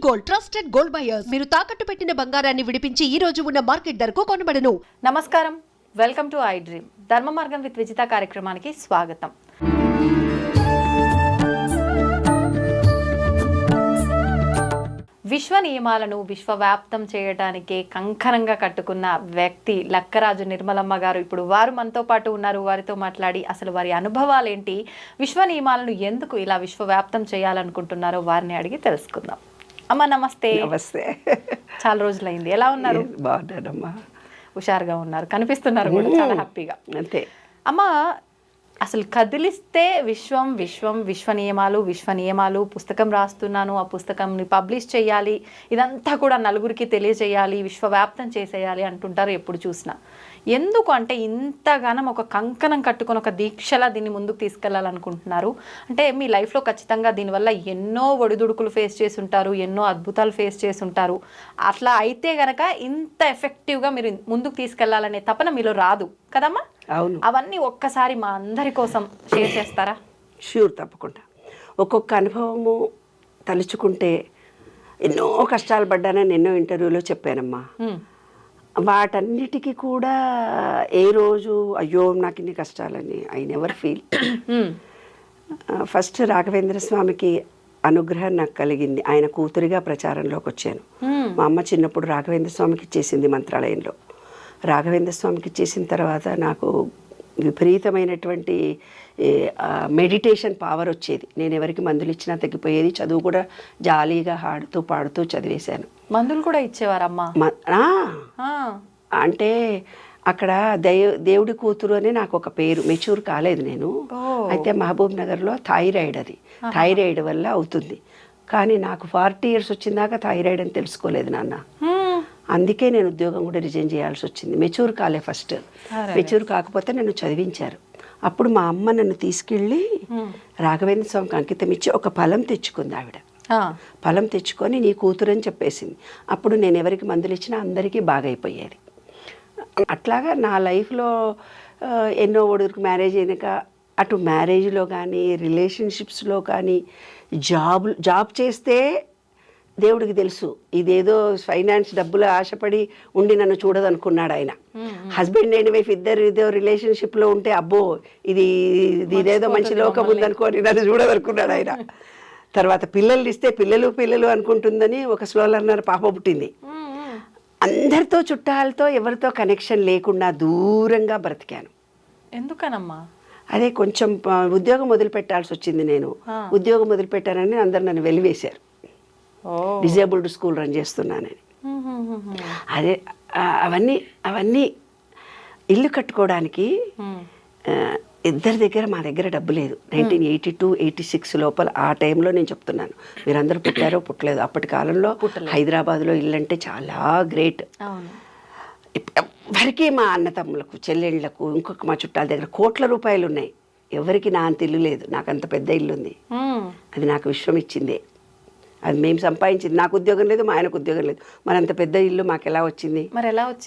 Gold trusted gold buyers. మీరు తాకట్టు పెట్టిన బంగారాన్ని విడిపించి ఈ రోజు ఉన్న మార్కెట్ ధరకు కొనబడను. నమస్కారం, వెల్కమ్ టు ఐ డ్రీమ్. ధర్మ మార్గం విత్ విజిత కార్యక్రమానికి స్వాగతం. విశ్వ నియమాలను విశ్వవ్యాప్తం చేయడానికే కంకణంగా కట్టుకున్న వ్యక్తి లక్కరాజు నిర్మలమ్మ గారు ఇప్పుడు వారు మనతో పాటు ఉన్నారు. వారితో మాట్లాడి అసలు వారి అనుభవాలు ఏంటి, విశ్వ నియమాలను ఎందుకు ఇలా విశ్వవ్యాప్తం చేయాలనుకుంటున్నారో వారిని అడిగి తెలుసుకుందాం. అమ్మ నమస్తే. నమస్తే. చాలా రోజులైంది, ఎలా ఉన్నారు? బాగున్నారమ్మా. హుషారుగా ఉన్నారు, కనిపిస్తున్నారు కూడా చాలా హ్యాపీగా. అంతే అమ్మ, అసలు కదిలిస్తే విశ్వం విశ్వం విశ్వ నియమాలు పుస్తకం రాస్తున్నాను, ఆ పుస్తకంని పబ్లిష్ చేయాలి, ఇదంతా కూడా నలుగురికి తెలియజేయాలి, విశ్వవ్యాప్తం చేసేయాలి అంటుంటారు ఎప్పుడు చూసినా. ఎందుకు అంటే ఇంతగానం ఒక కంకణం కట్టుకొని ఒక దీక్షలా దీన్ని ముందుకు తీసుకెళ్లాలనుకుంటున్నారు? అంటే మీ లైఫ్లో ఖచ్చితంగా దీనివల్ల ఎన్నో ఒడిదుడుకులు ఫేస్ చేసి ఉంటారు, ఎన్నో అద్భుతాలు ఫేస్ చేసి ఉంటారు. అట్లా అయితే గనక ఇంత ఎఫెక్టివ్గా మీరు ముందుకు తీసుకెళ్లాలనే తపన మీలో రాదు కదమ్మా? అవును. అవన్నీ ఒక్కసారి మా అందరి కోసం షేర్ చేస్తారా? ష్యూర్, తప్పకుండా. ఒక్కొక్క అనుభవము తలుచుకుంటే ఎన్నో కష్టాలు పడ్డానని ఎన్నో ఇంటర్వ్యూలో చెప్పానమ్మా. వాటన్నిటికీ కూడా ఏ రోజు అయ్యో నాకు ఇన్ని కష్టాలని I never feel. First Raghavendra స్వామికి అనుగ్రహం నాకు కలిగింది. ఆయన కూతురిగా ప్రచారంలోకి వచ్చాను. మా అమ్మ చిన్నప్పుడు రాఘవేంద్ర స్వామికి ఇచ్చేసింది మంత్రాలయంలో. రాఘవేంద్ర స్వామికి ఇచ్చేసిన తర్వాత నాకు విపరీతమైనటువంటి మెడిటేషన్ పవర్ వచ్చేది. నేను ఎవరికి మందులు ఇచ్చినా తగ్గిపోయేది. చదువు కూడా జాలీగా ఆడుతూ పాడుతూ చదివేశాను. మందులు కూడా ఇచ్చేవారమ్మా? అంటే అక్కడ దేవుడి కూతురు అని నాకు ఒక పేరు, మెచ్యూర్ కాలేదు నేను. అయితే మహబూబ్ నగర్లో థైరాయిడ్, అది థైరాయిడ్ వల్ల అవుతుంది. కానీ నాకు 40 years వచ్చిందాకా థైరాయిడ్ అని తెలుసుకోలేదు నాన్న. అందుకే నేను ఉద్యోగం కూడా రిజైన్ చేయాల్సి వచ్చింది. మెచ్యూర్ కాలే ఫస్ట్. మెచ్యూర్ కాకపోతే నన్ను చదివించారు. అప్పుడు మా అమ్మ నన్ను తీసుకెళ్ళి రాఘవేంద్ర స్వామికి అంకితం ఇచ్చి ఒక ఫలం తెచ్చుకుంది ఆవిడ. ఫలం తెచ్చుకొని నీ కూతురు అని చెప్పేసింది. అప్పుడు నేను ఎవరికి మందులు ఇచ్చినా అందరికీ బాగైపోయేది. అట్లాగా నా లైఫ్లో ఎన్నో ఒడికి మ్యారేజ్ అయినాక అటు మ్యారేజ్లో కానీ రిలేషన్షిప్స్లో కానీ జాబ్ చేస్తే దేవుడికి తెలుసు ఇదేదో ఫైనాన్స్ డబ్బులు ఆశపడి ఉండి నన్ను చూడదనుకున్నాడు ఆయన. హస్బెండ్ అండ్ వైఫ్ ఇద్దరు ఇదో రిలేషన్షిప్లో ఉంటే అబ్బో ఇదేదో మంచి లోకం ఉందనుకోని నన్ను చూడదనుకున్నాడు ఆయన. తర్వాత పిల్లలు ఇస్తే పిల్లలు అనుకుంటుందని ఒక స్లో లర్నర్ పాప పుట్టింది. అందరితో చుట్టాలతో ఎవరితో కనెక్షన్ లేకుండా దూరంగా బ్రతికాను. ఎందుకనమ్మా? అదే కొంచెం ఉద్యోగం వదిలిపెట్టాల్సి వచ్చింది. నేను ఉద్యోగం వదిలిపెట్టానని అందరు నన్ను వెలివేశారు. డిజేబుల్డ్ స్కూల్ రన్ చేస్తున్నానని. అదే అవన్నీ ఇల్లు కట్టుకోవడానికి ఇద్దరి దగ్గర మా దగ్గర డబ్బు లేదు. 1982, 86 లోపల ఆ టైంలో నేను చెప్తున్నాను. మీరందరూ పుట్టారో పుట్టలేదు. అప్పటి కాలంలో హైదరాబాద్లో ఇల్లు అంటే చాలా గ్రేట్. ఎవరికి మా అన్నతమ్ములకు చెల్లెళ్ళకు ఇంకొక మా చుట్టాల దగ్గర కోట్ల రూపాయలు ఉన్నాయి. ఎవరికి నా అంత ఇల్లు లేదు. నాకు అంత పెద్ద ఇల్లు ఉంది. అది నాకు విశ్వం ఇచ్చిందే. అది మేము సంపాదించింది. నాకు ఉద్యోగం లేదు, మా ఆయనకు ఉద్యోగం లేదు. మరి అంత పెద్ద ఇల్లు మాకు ఎలా వచ్చింది?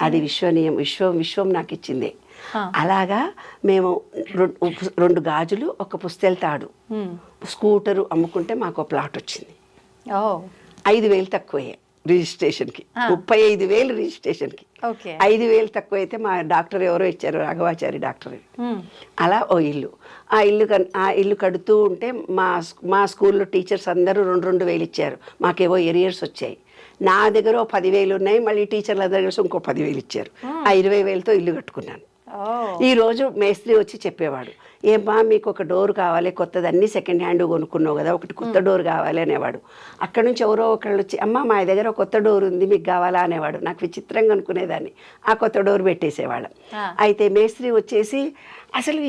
అది విశ్వం నాకు ఇచ్చిందే. అలాగా మేము 2 గాజులు, ఒక పుస్తెల తాడు, స్కూటరు అమ్ముకుంటే మాకు ప్లాట్ వచ్చింది. 5,000 తక్కువే రిజిస్ట్రేషన్కి, 35,000 రిజిస్ట్రేషన్కి. 5,000 తక్కువ అయితే మా డాక్టర్ ఎవరో ఇచ్చారు, రాఘవాచారి డాక్టర్. అలా ఓ ఇల్లు. ఆ ఇల్లు కడుతూ ఉంటే మా స్కూల్లో టీచర్స్ అందరూ 2,000 ఇచ్చారు. మాకేవో ఎరియర్స్ వచ్చాయి. నా దగ్గర 10,000 ఉన్నాయి. మళ్ళీ టీచర్ల దగ్గర ఇంకో 10,000 ఇచ్చారు. ఆ 20,000తో ఇల్లు కట్టుకున్నాను. ఈరోజు మేస్త్రి వచ్చి చెప్పేవాడు, ఏమ్మా మీకు ఒక డోర్ కావాలి కొత్తది, అన్నీ సెకండ్ హ్యాండ్ కొనుక్కున్నావు కదా, ఒకటి కొత్త డోర్ కావాలి అనేవాడు. అక్కడ నుంచి ఎవరో ఒకళ్ళు వచ్చి అమ్మ మా దగ్గర కొత్త డోర్ ఉంది మీకు కావాలా అనేవాడు. నాకు విచిత్రంగా అనుకునేదాన్ని. ఆ కొత్త డోర్ పెట్టేసేవాళ్ళం. అయితే మేస్త్రి వచ్చేసి అసలు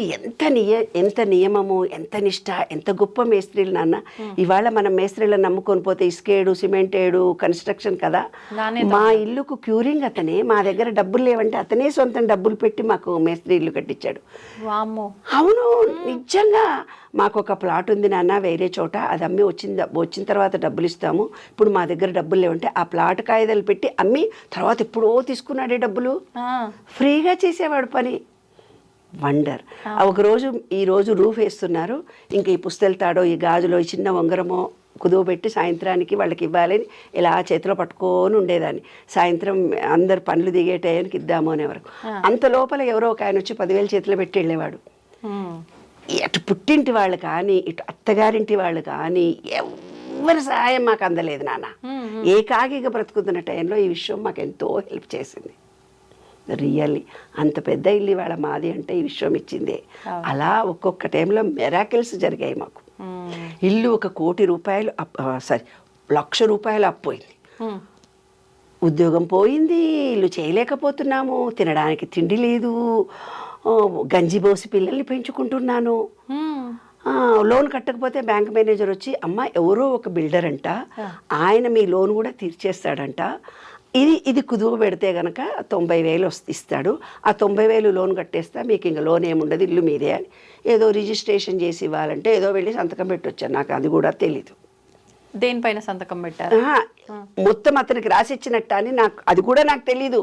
ఎంత నియమము, ఎంత నిష్ఠ, ఎంత గొప్ప మేస్త్రీలు నాన్న. ఇవాళ మనం మేస్త్రీలను నమ్ముకొని పోతే ఇసుకేడు, సిమెంటేడు, కన్స్ట్రక్షన్ కదా. మా ఇల్లుకు క్యూరింగ్ అతనే. మా దగ్గర డబ్బులు లేవంటే అతనే సొంతం డబ్బులు పెట్టి మాకు మేస్త్రి ఇల్లు కట్టించాడు. అవును, నిజంగా మాకు ఒక ప్లాట్ ఉంది నాన్న వేరే చోట, అది అమ్మి వచ్చిన తర్వాత డబ్బులు ఇస్తాము. ఇప్పుడు మా దగ్గర డబ్బులు లేవంటే ఆ ప్లాట్ కాయిదాలు పెట్టి అమ్మి తర్వాత ఎప్పుడో తీసుకున్నాడే డబ్బులు. ఫ్రీగా చేసేవాడు పని. వండర్. ఒకరోజు ఈరోజు రూఫ్ వేస్తున్నారు. ఇంకా ఈ పుస్తెల తాడో ఈ గాజులో ఈ చిన్న ఉంగరమో కుదువబెట్టి సాయంత్రానికి వాళ్ళకి ఇవ్వాలని ఇలా చేతిలో పట్టుకొని ఉండేదాన్ని. సాయంత్రం అందరు పనులు దిగే టయానికి ఇద్దాము అనే వరకు. అంత లోపల ఎవరో ఒక ఆయన వచ్చి 10,000 చేతిలో పెట్టి వెళ్ళేవాడు. అటు పుట్టింటి వాళ్ళు కానీ ఇటు అత్తగారింటి వాళ్ళు కానీ ఎవరి సహాయం మాకు అందలేదు నాన్న. ఏకాకిగా బ్రతుకుతున్న టైంలో ఈ విషయం మాకు ఎంతో హెల్ప్ చేసింది. రియల్లీ అంత పెద్ద ఇల్లు ఇవాళ మాది అంటే ఈ విషయం ఇచ్చిందే. అలా ఒక్కొక్క టైంలో మెరాకిల్స్ జరిగాయి మాకు. ఇల్లు 1 కోటి రూపాయలు సారీ 1,00,000 రూపాయలు అప్పోయింది. ఉద్యోగం పోయింది, ఇల్లు చేయలేకపోతున్నాము, తినడానికి తిండి లేదు, గంజి పోసి పిల్లల్ని పెంచుకుంటున్నాను. లోన్ కట్టకపోతే బ్యాంక్ మేనేజర్ వచ్చి అమ్మ ఎవరో ఒక బిల్డర్ అంట, ఆయన మీ లోన్ కూడా తీర్చేస్తాడంట, ఇది కుదువ పెడితే కనుక 90,000 ఇస్తాడు, ఆ 90,000 లోన్ కట్టేస్తా, మీకు ఇంకా లోన్ ఏముండదు, ఇల్లు మీదే అని ఏదో రిజిస్ట్రేషన్ చేసి ఇవ్వాలంటే ఏదో వెళ్ళి సంతకం పెట్టొచ్చాను. నాకు అది కూడా తెలీదు. దేనిపైన సంతకం పెట్టారు? మొత్తం అతనికి రాసి ఇచ్చినట్ట అని నాకు అది కూడా నాకు తెలీదు.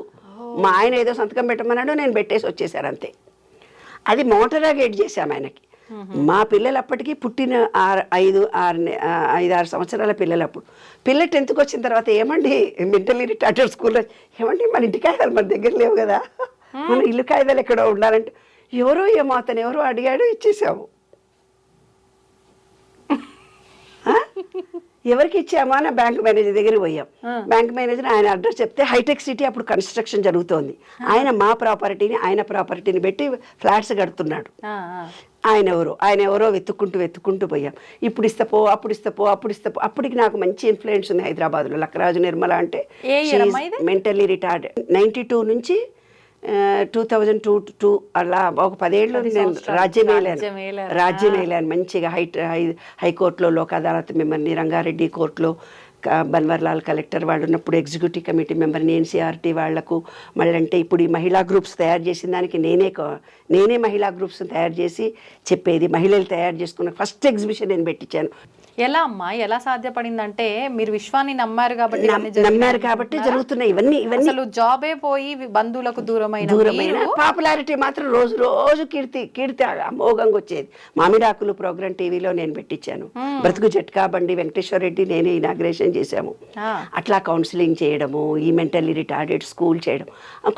మా ఆయన ఏదో సంతకం పెట్టమన్నాడు, నేను పెట్టేసి వచ్చేసాను అంతే. అది మోటరా గేట్ చేశాము ఆయనకి. మా పిల్లలు అప్పటికి పుట్టిన 5-6 సంవత్సరాల పిల్లలు. అప్పుడు పిల్ల 10th వచ్చిన తర్వాత ఏమండి మెంటల్లీ రిటార్టెడ్ స్కూల్లో ఏమండి మన ఇంటి కాగితాలు మన దగ్గర లేవు కదా, మన ఇల్లు కాగితాలు ఎక్కడో ఉండాలంటే ఎవరో ఏమో అతను ఎవరో అడిగాడు, ఇచ్చేసాము. ఎవరికి ఇచ్చామా అని బ్యాంక్ మేనేజర్ దగ్గరికి పోయాం. బ్యాంక్ మేనేజర్ ఆయన అడ్రస్ చెప్తే హైటెక్ సిటీ అప్పుడు కన్స్ట్రక్షన్ జరుగుతోంది. ఆయన ప్రాపర్టీని పెట్టి ఫ్లాట్స్ కడుతున్నాడు. ఆయన ఎవరో వెతుక్కుంటూ పోయాం. ఇప్పుడు ఇస్తపో అప్పుడు ఇస్తపో. అప్పటికి నాకు మంచి ఇన్ఫ్లుయెన్స్ ఉంది హైదరాబాద్లో. లక్కరాజు నిర్మల అంటే మెంటల్లీ రిటార్డ్. 92 నుంచి 2002 అలా ఒక 10 ఏళ్ళు నేను రాజ్యం వేలాను మంచిగా. హైకోర్టులో లోక్ అదాలత్ మెంబర్ని, రంగారెడ్డి కోర్టులో బన్వర్లాల్ కలెక్టర్ వాళ్ళు ఉన్నప్పుడు ఎగ్జిక్యూటివ్ కమిటీ మెంబర్ని, ఎన్సీఆర్టీ వాళ్లకు. మళ్ళీ అంటే ఇప్పుడు ఈ మహిళా గ్రూప్స్ తయారు చేసిన దానికి నేనే మహిళా గ్రూప్స్ తయారు చేసి చెప్పేది. మహిళలు తయారు చేసుకున్న ఫస్ట్ ఎగ్జిబిషన్ నేను పెట్టించాను. ఎలా అమ్మా, ఎలా సాధ్యపడిందంటే మీరు విశ్వాన్ని నమ్మారు కాబట్టి జరుగుతున్నాయి ఇవన్నీ. అసలు జాబే పోయి బంధువులకు దూరమైన పాపులారిటీ మాత్రం రోజు కీర్తి అమోఘంగా వచ్చేది. మామిడాకులు ప్రోగ్రామ్ టీవీలో నేను పెట్టించాను. బ్రతుకు జట్కా బండి వెంకటేశ్వర రెడ్డి నేనే ఇనాగ్రేషన్ చేశాము. అట్లా కౌన్సిలింగ్ చేయడము, ఈ మెంటల్లీ రిటార్డెడ్ స్కూల్ చేయడం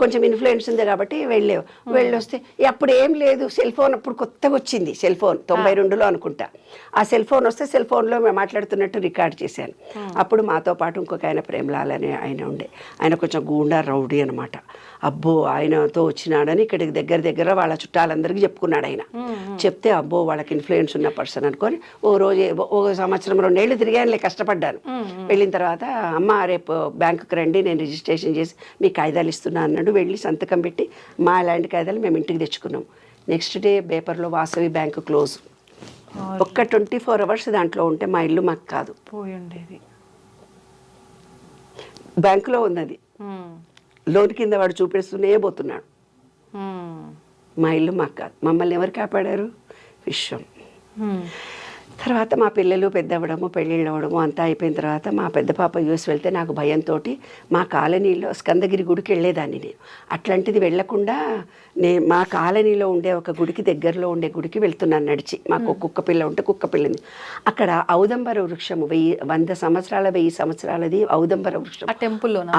కొంచెం ఇన్ఫ్లుయెన్స్ ఉంది కాబట్టి వెళ్ళొస్తే అప్పుడు ఏం లేదు. సెల్ ఫోన్ అప్పుడు కొత్తగా వచ్చింది. సెల్ ఫోన్ 92లో అనుకుంటా. ఆ సెల్ ఫోన్ వస్తే సెల్ ఫోన్ మేము మాట్లాడుతున్నట్టు రికార్డ్ చేశాను. అప్పుడు మాతో పాటు ఇంకొక ఆయన ప్రేమలాల్ అనే ఆయన ఉండే. ఆయన కొంచెం గూండా రౌడీ అనమాట. అబ్బో ఆయనతో వచ్చినాడని ఇక్కడికి దగ్గర వాళ్ళ చుట్టాలందరికీ చెప్పుకున్నాడు ఆయన. చెప్తే అబ్బో వాళ్ళకి ఇన్ఫ్లుయెన్స్ ఉన్న పర్సన్ అనుకొని ఓ సంవత్సరం 2 ఏళ్ళు తిరిగానులే, కష్టపడ్డాను. వెళ్ళిన తర్వాత అమ్మ రేపు బ్యాంకుకి రండి, నేను రిజిస్ట్రేషన్ చేసి మీ కాగితాలు ఇస్తున్నా అన్నాడు. వెళ్ళి సంతకం పెట్టి మా ల్యాండ్ కాగితాలు మేము ఇంటికి తెచ్చుకున్నాం. నెక్స్ట్ డే పేపర్లో వాసవి బ్యాంకు క్లోజ్. ఒక్క 24 hours దాంట్లో ఉంటే మా ఇల్లు మాకు కాదు, పోయి ఉండేది. బ్యాంకులో ఉన్నది. లోన్ కింద వాడు చూపిస్తూనే పోతున్నాడు. మా ఇల్లు మాకు కాదు. మమ్మల్ని ఎవరు కాపాడారు? విశ్వం. తర్వాత మా పిల్లలు పెద్దవడము, పెళ్ళిళ్ళు అవ్వడము అంతా అయిపోయిన తర్వాత మా పెద్ద పాప యూఎస్ వెళ్తే నాకు భయంతో మా కాలనీలో స్కందగిరి గుడికి వెళ్ళేదాన్ని నేను. అట్లాంటిది వెళ్లకుండా మా కాలనీలో ఉండే ఒక గుడికి, దగ్గరలో ఉండే గుడికి వెళ్తున్నాను నడిచి. మాకు కుక్క పిల్ల ఉంటే కుక్క పిల్లింది. అక్కడ ఔదంబర వృక్షము 100 సంవత్సరాల 1000 సంవత్సరాలది ఔదంబర వృక్షం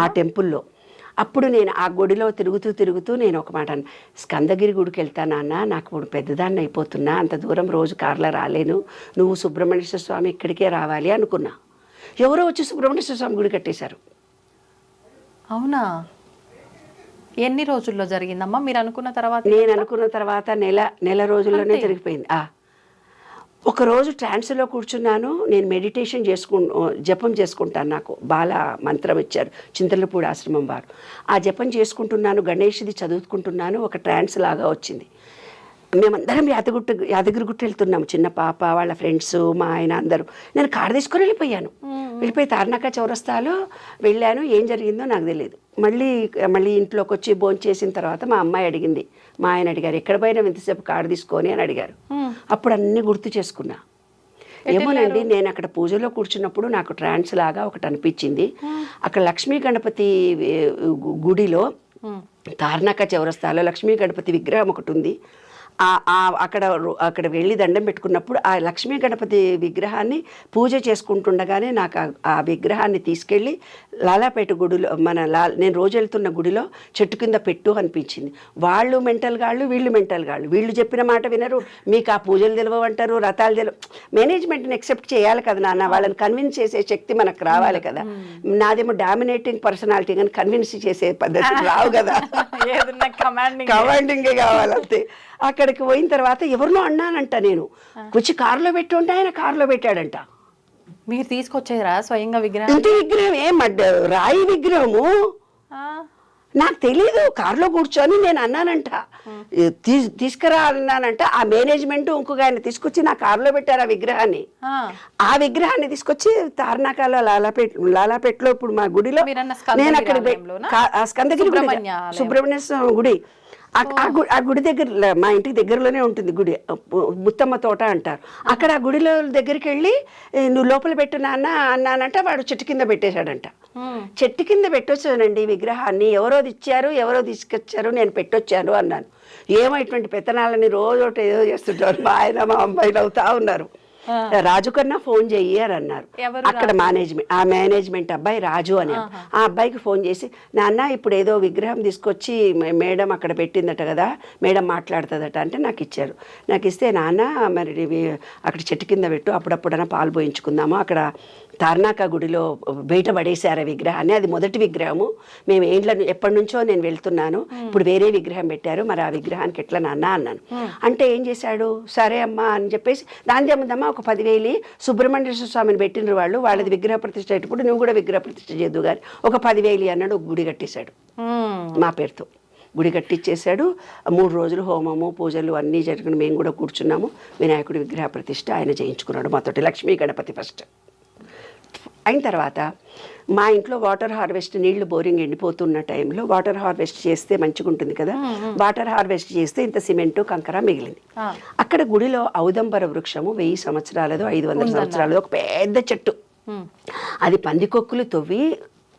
ఆ టెంపుల్లో. అప్పుడు నేను ఆ గుడిలో తిరుగుతూ నేను ఒక మాట అన్న, స్కందగిరి గుడికి వెళ్తానన్నా, నాకు ఇప్పుడు పెద్దదాన్ని అయిపోతున్నా, అంత దూరం రోజు కార్లో రాలేను, నువ్వు సుబ్రహ్మణ్యేశ్వర స్వామి ఇక్కడికే రావాలి అనుకున్నా. ఎవరో వచ్చి సుబ్రహ్మణ్యేశ్వర స్వామి గుడి కట్టేశారు. అవునా? ఎన్ని రోజుల్లో జరిగిందమ్మా మీరు అనుకున్న తర్వాత? నేను అనుకున్న తర్వాత నెల రోజుల్లోనే జరిగిపోయింది. ఒకరోజు ట్రాన్స్లో కూర్చున్నాను. నేను మెడిటేషన్ జపం చేసుకుంటాను. నాకు బాల మంత్రం ఇచ్చారు చింతలపూడి ఆశ్రమం వారు. ఆ జపం చేసుకుంటున్నాను, గణేష్ది చదువుకుంటున్నాను. ఒక ట్రాన్స్ లాగా వచ్చింది. మేమందరం యాదగిరిగుట్ట వెళ్తున్నాము. చిన్న పాప, వాళ్ళ ఫ్రెండ్స్, మా ఆయన అందరూ. నేను కారు తీసుకొని వెళ్ళిపోయి తార్నాక చౌరస్తాలో వెళ్ళాను. ఏం జరిగిందో నాకు తెలియదు. మళ్ళీ ఇంట్లోకి వచ్చి భోజనం చేసిన తర్వాత మా అమ్మాయి అడిగింది, మా ఆయన అడిగారు, ఎక్కడ పోయినా ఎంతసేపు కారు తీసుకొని అని అడిగారు. అప్పుడు అన్నీ గుర్తు చేసుకున్నా. ఏమోనండి, నేను అక్కడ పూజలో కూర్చున్నప్పుడు నాకు ట్రాన్స్ లాగా ఒకటి అనిపించింది. అక్కడ లక్ష్మీ గణపతి గుడిలో తార్నాక చౌరస్తాలో లక్ష్మీ గణపతి విగ్రహం ఒకటి ఉంది. అక్కడ వెళ్ళి దండం పెట్టుకున్నప్పుడు ఆ లక్ష్మీ గణపతి విగ్రహాన్ని పూజ చేసుకుంటుండగానే నాకు ఆ విగ్రహాన్ని తీసుకెళ్ళి లాలాపేట గుడిలో నేను రోజు వెళ్తున్న గుడిలో చెట్టు కింద పెట్టు అనిపించింది. వాళ్ళు మెంటల్ గాళ్ళు, వీళ్ళు మెంటల్ గాళ్ళు. వీళ్ళు చెప్పిన మాట వినరు, మీకు ఆ పూజలు తెలియవంటారు, రథాలు మేనేజ్మెంట్ని ఎక్సెప్ట్ చేయాలి కదా నాన్న, వాళ్ళని కన్విన్స్ చేసే శక్తి మనకు రావాలి కదా. నాదేమో డామినేటింగ్ పర్సనాలిటీ కానీ కన్విన్స్ చేసే పద్ధతి రావు కదా, కమాండింగే కావాలంతే. అక్కడికి పోయిన తర్వాత ఎవరినో అన్నానంట నేను, వచ్చి కారులో పెట్టి ఉంటే ఆయన కారులో పెట్టాడంట. మీరు తీసుకొచ్చారా స్వయంగా విగ్రహం? ఇంటి విగ్రహం రాయి విగ్రహము నాకు తెలీదు. కారులో కూర్చొని నేను అన్నానంట, తీసుకురా అన్నానంట. ఆ మేనేజ్మెంట్ ఇంకొక ఆయన తీసుకొచ్చి నా కారులో పెట్టారు ఆ విగ్రహాన్ని. ఆ విగ్రహాన్ని తీసుకొచ్చి తార్నాకాలో లాలాపేటలో ఇప్పుడు మా గుడిలో నేను అక్కడ స్కందగిరి సుబ్రహ్మణ్య స్వామి గుడి, ఆ గుడి దగ్గర మా ఇంటికి దగ్గరలోనే ఉంటుంది గుడి, ముత్తమ్మ తోట అంటారు. అక్కడ ఆ గుడిలో దగ్గరికి వెళ్ళి నువ్వు లోపల పెట్టు నాన్న అన్నానంట. వాడు చెట్టు కింద పెట్టేశాడంట. చెట్టు కింద పెట్టొచ్చానండి విగ్రహాన్ని, ఎవరో ఇచ్చారు, ఎవరో తీసుకొచ్చారు, నేను పెట్టొచ్చాను అన్నాను. ఏమో ఇటువంటి పెత్తనాలని రోజు ఒకటి ఏదో చేస్తుంటారు. మా ఆయన మా అమ్మాయి అవుతా ఉన్నారు. రాజు కన్నా ఫోన్ చెయ్యి అని అన్నారు. అక్కడ మేనేజ్మెంట్ అబ్బాయి రాజు అని, ఆ అబ్బాయికి ఫోన్ చేసి, నాన్న ఇప్పుడు ఏదో విగ్రహం తీసుకొచ్చి మేడం అక్కడ పెట్టిందట కదా, మేడం మాట్లాడుతుందట అంటే నాకు ఇచ్చారు. నాకు ఇస్తే, నాన్న మరి అక్కడ చెట్టు కింద పెట్టు, అప్పుడప్పుడైనా పాలు పోయించుకుందాము. అక్కడ తార్నాక గుడిలో బయట పడేశారు ఆ విగ్రహాన్ని, అది మొదటి విగ్రహము, మేము ఎప్పటి నుంచో నేను వెళ్తున్నాను, ఇప్పుడు వేరే విగ్రహం పెట్టారు, మరి ఆ విగ్రహానికి ఎట్లా నాన్న అన్నాను. అంటే ఏం చేశాడు, సరే అమ్మా అని చెప్పేసి దాని ఏముందమ్మా ఒక 10,000 సుబ్రహ్మణ్యేశ్వర స్వామిని పెట్టినరు వాళ్ళు, వాళ్ళది విగ్రహ ప్రతిష్ఠ అయ్యేటప్పుడు నువ్వు కూడా విగ్రహ ప్రతిష్ఠ చేద్దు కానీ ఒక 10,000 అన్నాడు. ఒక గుడి కట్టేశాడు మా పేరుతో, గుడి కట్టించేశాడు. 3 రోజులు హోమము పూజలు అన్నీ జరిగిన, మేము కూడా కూర్చున్నాము. వినాయకుడి విగ్రహ ప్రతిష్ఠ ఆయన చేయించుకున్నాడు మాతోటి, లక్ష్మీ గణపతి ఫస్ట్. అయిన తర్వాత మా ఇంట్లో వాటర్ హార్వెస్ట్, నీళ్లు బోరింగ్ ఎండిపోతున్న టైంలో వాటర్ హార్వెస్ట్ చేస్తే మంచిగా ఉంటుంది కదా, వాటర్ హార్వెస్ట్ చేస్తే ఇంత సిమెంటు కంకర మిగిలింది. అక్కడ గుడిలో ఔదంబర వృక్షము 1000 సంవత్సరాలదో 500 సంవత్సరాలదో ఒక పెద్ద చెట్టు, అది పందికొక్కులు తవ్వి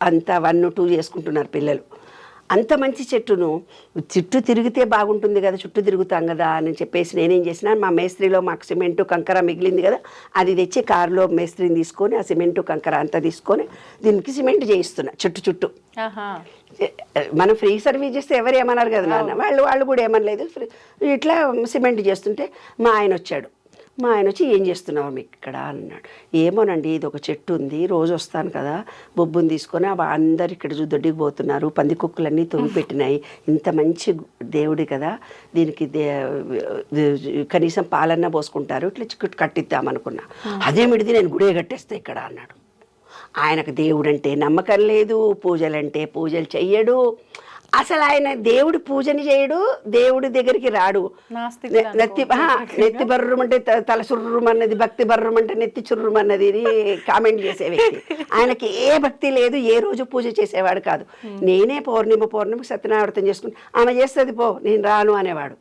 అంత 1, 2 చేసుకుంటున్నారు పిల్లలు. అంత మంచి చెట్టును చుట్టూ తిరిగితే బాగుంటుంది కదా, చుట్టూ తిరుగుతాం కదా అని చెప్పేసి నేనేం చేసినా, మా మేస్త్రిలో మాకు సిమెంటు కంకర మిగిలింది కదా, అది తెచ్చి కారులో మేస్త్రిని తీసుకొని ఆ సిమెంటు కంకర అంతా తీసుకొని దీనికి సిమెంట్ చేయిస్తున్నా చుట్టూ. మనం ఫ్రీ సర్వీస్ చేస్తే ఎవరు ఏమన్నారు కదా నాన్న, వాళ్ళు కూడా ఏమనలేదు. ఇట్లా సిమెంట్ చేస్తుంటే మా ఆయన వచ్చాడు. మా ఆయన వచ్చి, ఏం చేస్తున్నావు మీకు ఇక్కడ అన్నాడు. ఏమోనండి, ఇది ఒక చెట్టు ఉంది, రోజు వస్తాను కదా, బొబ్బుని తీసుకొని అందరు ఇక్కడ దొడ్డికి పోతున్నారు, పందికొక్కులన్నీ తొమ్మి పెట్టినాయి, ఇంత మంచి దేవుడి కదా, దీనికి కనీసం పాలన్నా పోసుకుంటారు, ఇట్లా కట్టిద్దామనుకున్నా. అదేమిటిది, నేను గుడే కట్టేస్తా ఇక్కడ అన్నాడు. ఆయనకు దేవుడు అంటే నమ్మకం లేదు, పూజలంటే పూజలు చెయ్యడు, అసలు ఆయన దేవుడి పూజని చేయడు, దేవుడి దగ్గరికి రాడు. నెత్తి బర్రమంటే తల సుర్రమన్నది, భక్తి బర్రమంటే నెత్తి చుర్రమన్నది కామెంట్ చేసే వ్యక్తి. ఆయనకి ఏ భక్తి లేదు, ఏ రోజు పూజ చేసేవాడు కాదు. నేనే పౌర్ణిమ సత్యనారాయణ చేసుకుని ఆమె చేస్తుంది పో, నేను రాను అనేవాడు.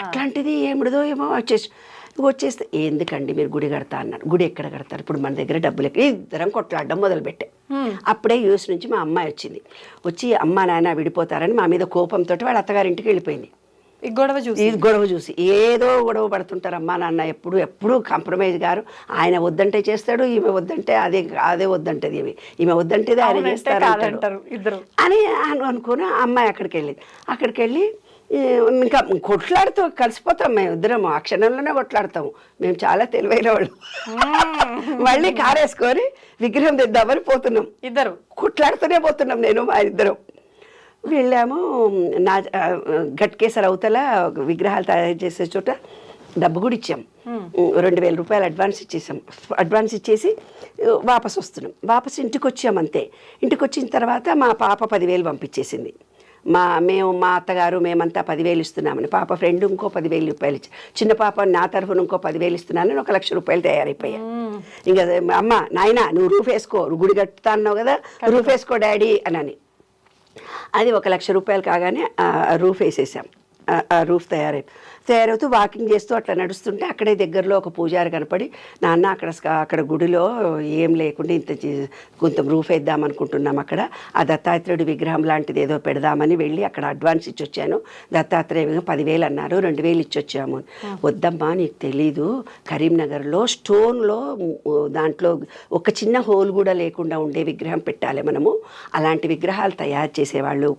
అట్లాంటిది ఏమిడదో ఏమో వచ్చేస్తే, ఎందుకండి మీరు గుడి కడతా అన్నారు. గుడి ఎక్కడ కడతారు, ఇప్పుడు మన దగ్గర డబ్బులు ఎక్కడ, ఇద్దరం కొట్లాడడం మొదలుపెట్టే. అప్పుడే యూఎస్ నుంచి మా అమ్మాయి వచ్చింది. వచ్చి అమ్మ నాన్న విడిపోతారని మా మీద కోపంతో వాళ్ళ అత్తగారింటికి వెళ్ళిపోయింది. ఈ గొడవ చూసి ఏదో గొడవ పడుతుంటారు అమ్మా నాన్న, ఎప్పుడు కాంప్రమైజ్ గారు. ఆయన వద్దంటే చేస్తాడు, ఈమె వద్దంటే అదే వద్దంటది, ఈమె వద్దంటేది ఆయన చేస్తారు ఇద్దరు అని అనుకుని అమ్మాయి అక్కడికి వెళ్ళి ఇంకా కొట్లాడుతూ కలిసిపోతాం మేము ఇద్దరము, ఆ క్షణంలోనే కొట్లాడతాము. మేము చాలా తెలివైన వాళ్ళు. మళ్ళీ కారేసుకొని విగ్రహం తెద్దామని పోతున్నాం, ఇద్దరు కొట్లాడుతూనే పోతున్నాం, నేను మా ఇద్దరం. వెళ్ళాము గట్కేసర్ అవతల విగ్రహాలు తయారు చేసే చోట డబ్బు కూడా ఇచ్చాం. 2,000 రూపాయలు అడ్వాన్స్ ఇచ్చేసి వాపస్ వస్తున్నాం. వాపస్ ఇంటికి వచ్చాం అంతే. ఇంటికి వచ్చిన తర్వాత మా పాప 10,000 పంపించేసింది. మా అత్తగారు మేమంతా 10,000 ఇస్తున్నామని, పాప ఫ్రెండ్ ఇంకో 10,000 రూపాయలు ఇచ్చి, చిన్న పాప నా తరఫున ఇంకో 10,000 ఇస్తున్నానని 1,00,000 రూపాయలు తయారైపోయా. ఇంకా అమ్మ నాయన నువ్వు రూఫ్ వేసుకో, గుడి కట్టుతా అన్నావు కదా, రూఫ్ వేసుకో డాడీ అని. అది 1,00,000 రూపాయలు కాగానే రూఫ్ వేసేసాం. ఆ రూఫ్ తయారవుతూ వాకింగ్ చేస్తూ అట్లా నడుస్తుంటే అక్కడే దగ్గరలో ఒక పూజారి కనపడి, నాన్న అక్కడ గుడిలో ఏం లేకుండా కొంత రూఫ్ వేద్దాం అనుకుంటున్నాం, అక్కడ ఆ దత్తాత్రేయుడి విగ్రహం లాంటిది ఏదో పెడదామని వెళ్ళి అక్కడ అడ్వాన్స్ ఇచ్చి వచ్చాను. దత్తాత్రేయ 10,000 అన్నారు, 2,000 ఇచ్చి వచ్చాము. వద్దమ్మా నీకు తెలీదు, కరీంనగర్లో స్టోన్లో దాంట్లో ఒక చిన్న హోల్ కూడా లేకుండా ఉండే విగ్రహం పెట్టాలి మనము, అలాంటి విగ్రహాలు తయారు చేసేవాళ్ళు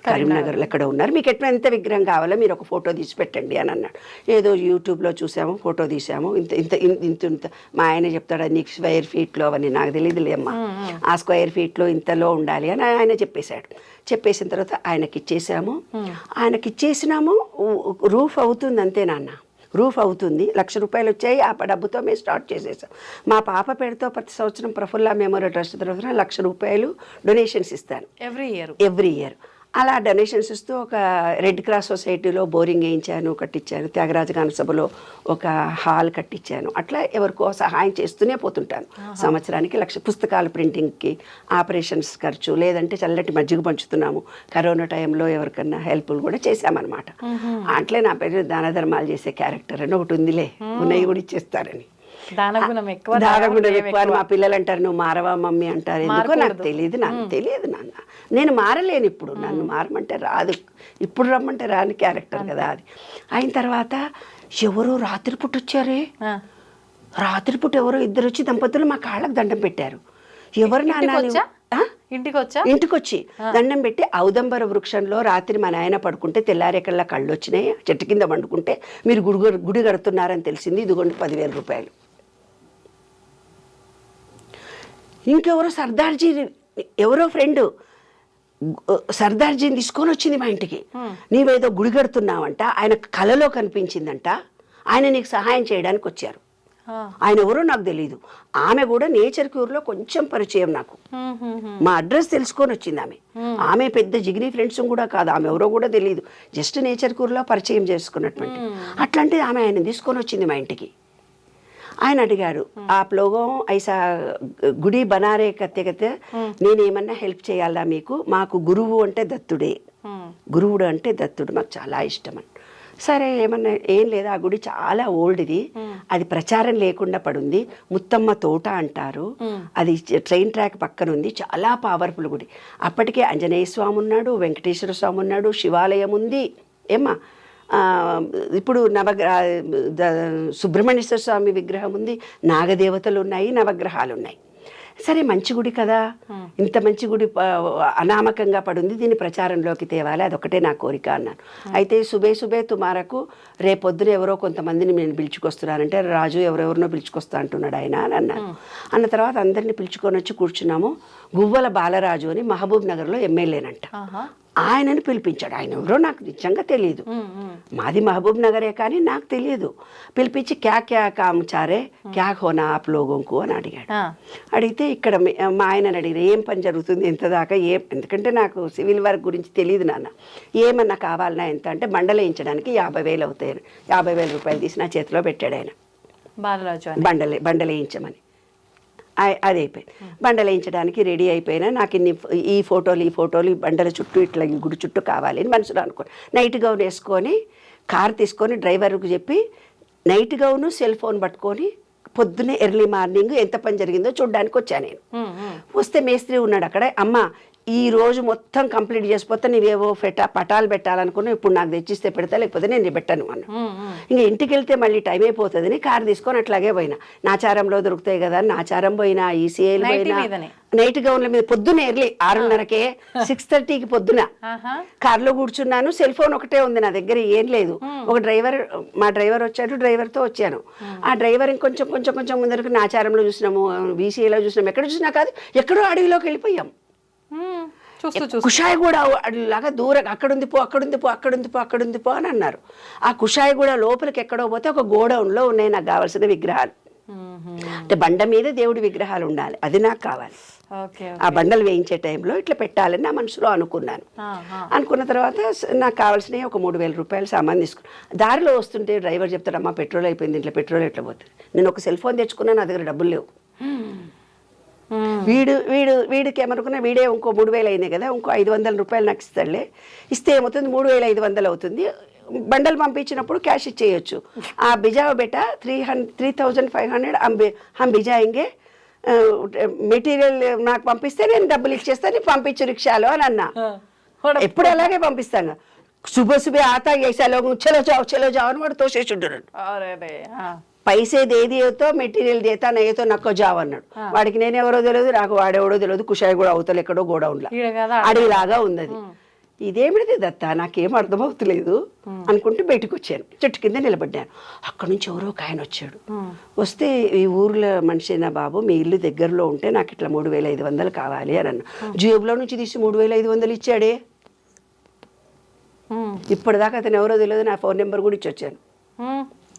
కరీంనగర్లో ఎక్కడ ఉన్నారు, మీకు ఎంత విగ్రహం కావాలో మీరు ఒక ఫోటో తీసి పెట్టండి అని అన్నాడు. ఏదో యూట్యూబ్లో చూసాము, ఫోటో తీసాము, ఇంత ఇంత ఇంత ఇంత మా ఆయన చెప్తాడు నీకు స్క్వేర్ ఫీట్లో అని, నాకు తెలియదులే అమ్మా, ఆ స్క్వేర్ ఫీట్లో ఇంతలో ఉండాలి అని ఆయన చెప్పేశాడు. చెప్పేసిన తర్వాత ఆయనకి ఇచ్చేసినాము. రూఫ్ అవుతుంది అంతే నాన్న, రూఫ్ అవుతుంది. 1,00,000 రూపాయలు వచ్చాయి, ఆ డబ్బుతో మేము స్టార్ట్ చేసేసాం. మా పాప పేరుతో ప్రతి సంవత్సరం ప్రఫుల్ల మెమోరియల్ ట్రస్ట్ తరఫున 1,00,000 రూపాయలు డొనేషన్స్ ఇస్తాను ఎవ్రీ ఇయర్. అలా డొనేషన్స్ ఇస్తూ ఒక రెడ్ క్రాస్ సొసైటీలో బోరింగ్ వేయించాను, కట్టించాను. త్యాగరాజ గాన సభలో ఒక హాల్ కట్టించాను. అట్లా ఎవరికో సహాయం చేస్తూనే పోతుంటాను. సంవత్సరానికి 1,00,000 పుస్తకాల ప్రింటింగ్కి, ఆపరేషన్స్ ఖర్చు, లేదంటే చల్లటి మజ్జిగ పంచుతున్నాము. కరోనా టైంలో ఎవరికన్నా హెల్ప్లు కూడా చేశామన్నమాట. అట్లే నా పేరు దాన ధర్మాలు చేసే క్యారెక్టర్ అని ఒకటి ఉందిలే, ఉన్నవి కూడా ఇచ్చేస్తారని. దానగుణం ఎక్కువ అని మా పిల్లలు అంటారు, నువ్వు మారవా మమ్మీ అంటారు. ఎందుకో నాకు తెలియదు నాన్న, నేను మారలేను. ఇప్పుడు నన్ను మారమంటే రాదు, ఇప్పుడు రమ్మంటే రాని క్యారెక్టర్ కదా అది. అయిన తర్వాత ఎవరో రాత్రిపూట వచ్చారే, రాత్రిపూట ఎవరో 2 వచ్చి దంపతులు మా కాళ్ళకు దండం పెట్టారు. ఎవరు నాన్న? ఇంటికి వచ్చి దండం పెట్టి, ఔదంబర వృక్షంలో రాత్రి మా నాయన పడుకుంటే తెల్లారేకల్లా కళ్ళు వచ్చినాయి, చెట్టు కింద పండుకుంటే మీరు గుడి కడుతున్నారని తెలిసింది, ఇదిగోండి 10,000 రూపాయలు. ఇంకెవరో సర్దార్జీ, ఎవరో ఫ్రెండ్ సర్దార్జీని తీసుకొని వచ్చింది మా ఇంటికి. నీవేదో గుడి కడుతున్నావంట, ఆయన కలలో కనిపించిందంట, ఆయన నీకు సహాయం చేయడానికి వచ్చారు. ఆయన ఎవరో నాకు తెలియదు. ఆమె కూడా నేచర్ క్యూర్లో కొంచెం పరిచయం నాకు. మా అడ్రస్ తెలుసుకొని వచ్చింది ఆమె. ఆమె పెద్ద జిగిరి ఫ్రెండ్స్ కూడా కాదు, ఆమె ఎవరో కూడా తెలియదు, జస్ట్ నేచర్ క్యూర్లో పరిచయం చేసుకున్నటువంటి. అట్లాంటిది ఆమె ఆయన తీసుకొని వచ్చింది మా ఇంటికి. ఆయన అడిగారు, ఆప్ లోగో ఐసా గుడి బనారే కత్తే నేనేమన్నా హెల్ప్ చేయాలా మీకు? మాకు గురువు అంటే దత్తుడే, గురువుడు అంటే దత్తుడు మాకు చాలా ఇష్టం అని. సరే ఏమన్నా, ఏం లేదా, ఆ గుడి చాలా ఓల్డ్ది, అది ప్రచారం లేకుండా పడుంది, ముత్తమ్మ తోట అంటారు, అది ట్రైన్ ట్రాక్ పక్కన ఉంది, చాలా పవర్ఫుల్ గుడి. అప్పటికే ఆంజనేయ స్వామి ఉన్నాడు, వెంకటేశ్వర స్వామి ఉన్నాడు, శివాలయం ఉంది ఏమ్మా. ఇప్పుడు సుబ్రహ్మణ్యేశ్వర స్వామి విగ్రహం ఉంది, నాగదేవతలు ఉన్నాయి, నవగ్రహాలు ఉన్నాయి. సరే మంచి గుడి కదా, ఇంత మంచి గుడి అనామకంగా పడుంది, దీన్ని ప్రచారంలోకి తేవాలి, అదొకటే నా కోరిక అన్నాను. అయితే సుబే తుమారకు రేపొద్దున ఎవరో కొంతమందిని నేను పిలుచుకొస్తున్నానంటే, రాజు ఎవరెవరినో పిలుచుకొస్తా అంటున్నాడు ఆయన అని అన్నాను. అన్న తర్వాత అందరినీ పిలుచుకొని వచ్చి కూర్చున్నాము. గువ్వల బాలరాజు అని మహబూబ్ నగర్లో ఎమ్మెల్యేనంట, ఆయనని పిలిపించాడు. ఆయన ఎవరో నాకు నిజంగా తెలియదు, మాది మహబూబ్ నగరే కానీ నాకు తెలియదు. పిలిపించి క్యా క్యా కామ్ చారే క్యా హోనా ఆప్ లోగోంకు అని అడిగాడు. అడిగితే ఇక్కడ మా ఆయనని అడిగిన, ఏం పని జరుగుతుంది, ఎంత దాకా, ఎందుకంటే నాకు సివిల్ వర్క్ గురించి తెలియదు నాన్న, ఏమన్నా కావాలన్నా ఎంత అంటే బండలేయించడానికి 50,000 అవుతాయి. 50,000 రూపాయలు తీసి నా చేతిలో పెట్టాడు ఆయన, బండలేయించమని. అది అయిపోయింది. బండలు వేయించడానికి రెడీ అయిపోయినా నాకు ఈ ఫోటోలు ఈ బండల చుట్టూ ఇట్లా ఈ గుడి చుట్టూ కావాలి అని మనసులో అనుకోని నైట్ గౌన్ వేసుకొని కార్ తీసుకొని డ్రైవర్కు చెప్పి నైట్ గౌను సెల్ ఫోన్ పట్టుకొని పొద్దున్నే ఎర్లీ మార్నింగ్ ఎంత పని జరిగిందో చూడడానికి వచ్చాను నేను. వస్తే మేస్త్రి ఉన్నాడు అక్కడ. అమ్మ ఈ రోజు మొత్తం కంప్లీట్ చేసిపోతే నీవేవో పటాలు పెట్టాలనుకున్నా, ఇప్పుడు నాకు తెచ్చిస్తే పెడతా, లేకపోతే నేను పెట్టాను అన్న. ఇంకా ఇంటికి వెళ్తే మళ్ళీ టైం అయిపోతుందని కారు తీసుకొని అట్లాగే పోయినా. నాచారంలో దొరుకుతాయి కదా అని నాచారం పోయినా, ఈసీఐలు పోయినా, నైట్ గౌన్ల మీద పొద్దున్న ఎర్లీ 6:30కే 6:30కి పొద్దున కార్లో కూర్చున్నాను. సెల్ ఫోన్ ఒకటే ఉంది నా దగ్గర, ఏం లేదు. మా డ్రైవర్ వచ్చాడు, డ్రైవర్తో వచ్చాను. ఆ డ్రైవర్ ఇంకొంచెం కొంచెం కొంచెం ముందరకు నాచారంలో చూసినాము, బీసీఏలో చూసినాము, ఎక్కడ చూసినా కాదు, ఎక్కడో అడవిలోకి వెళ్ళిపోయాం. కుషాయిగూడ లాగా దూరం, అక్కడుంది పో అని అన్నారు. ఆ కుషాయిగూడ లోపలికి ఎక్కడో పోతే ఒక గోడౌన్లో ఉన్నాయి నాకు కావాల్సిన విగ్రహాలు. అంటే బండ మీద దేవుడి విగ్రహాలు ఉండాలి, అది నాకు కావాలి. ఆ బండలు వేయించే టైంలో ఇట్లా పెట్టాలని నా మనసులో అనుకున్నాను. అనుకున్న తర్వాత నాకు కావాల్సినవి ఒక 3,000 రూపాయలు సామాన్ తీసుకున్నాను. దారిలో వస్తుంటే డ్రైవర్ చెప్తాడు, అమ్మా పెట్రోల్ అయిపోయింది, ఇంట్లో పెట్రోల్ ఎట్లా పోతుంది. నేను ఒక సెల్ ఫోన్ తెచ్చుకున్నాను, నా దగ్గర డబ్బులు లేవు. వీడికి ఏమనుకున్నా వీడే ఇంకో 3,000 అయినాయి కదా, ఇంకో 500 రూపాయలు నాకు ఇస్తాడులే, ఇస్తే ఏమవుతుంది 3,500 అవుతుంది, బండలు పంపించినప్పుడు క్యాష్ ఇచ్చేయచ్చు. ఆ బిజావ బేటా 3,500 హమ్ బిజాయింగే, మెటీరియల్ నాకు పంపిస్తే నేను డబ్బులు ఇచ్చేస్తాను, పంపించు రిక్షాలో అని అన్నా. ఎప్పుడు అలాగే పంపిస్తాను. సుబహ ఆతా ऐसा लोग चलो जाओ అని వాడు తోసేచుంటాడు. పైసే దేదితో మెటీరియల్ దేతా నయ్యతో నక్కో జావ్ అన్నాడు. వాడికి నేను ఎవరో తెలియదు, నాకు వాడెవడో తెలియదు, కుషాయి కూడా అవతల ఎక్కడో గోడౌన్లా అడవిలాగా ఉంది అది. ఇదేమిటిది దత్త, నాకేం అర్థమవుతలేదు అనుకుంటూ బయటకు వచ్చాను, చెట్టు కింద నిలబడ్డాను. అక్కడ నుంచి ఎవరో ఒక ఆయన వచ్చాడు. వస్తే ఈ ఊర్లో మనిషినా బాబు, మీ ఇల్లు దగ్గరలో ఉంటే నాకు ఇట్లా 3,500 కావాలి అని అన్నా. జేబులో నుంచి తీసి 3,500 ఇచ్చాడే. ఇప్పటిదాకా అతను ఎవరో తెలియదు, నా ఫోన్ నెంబర్ కూడా ఇచ్చి వచ్చాను.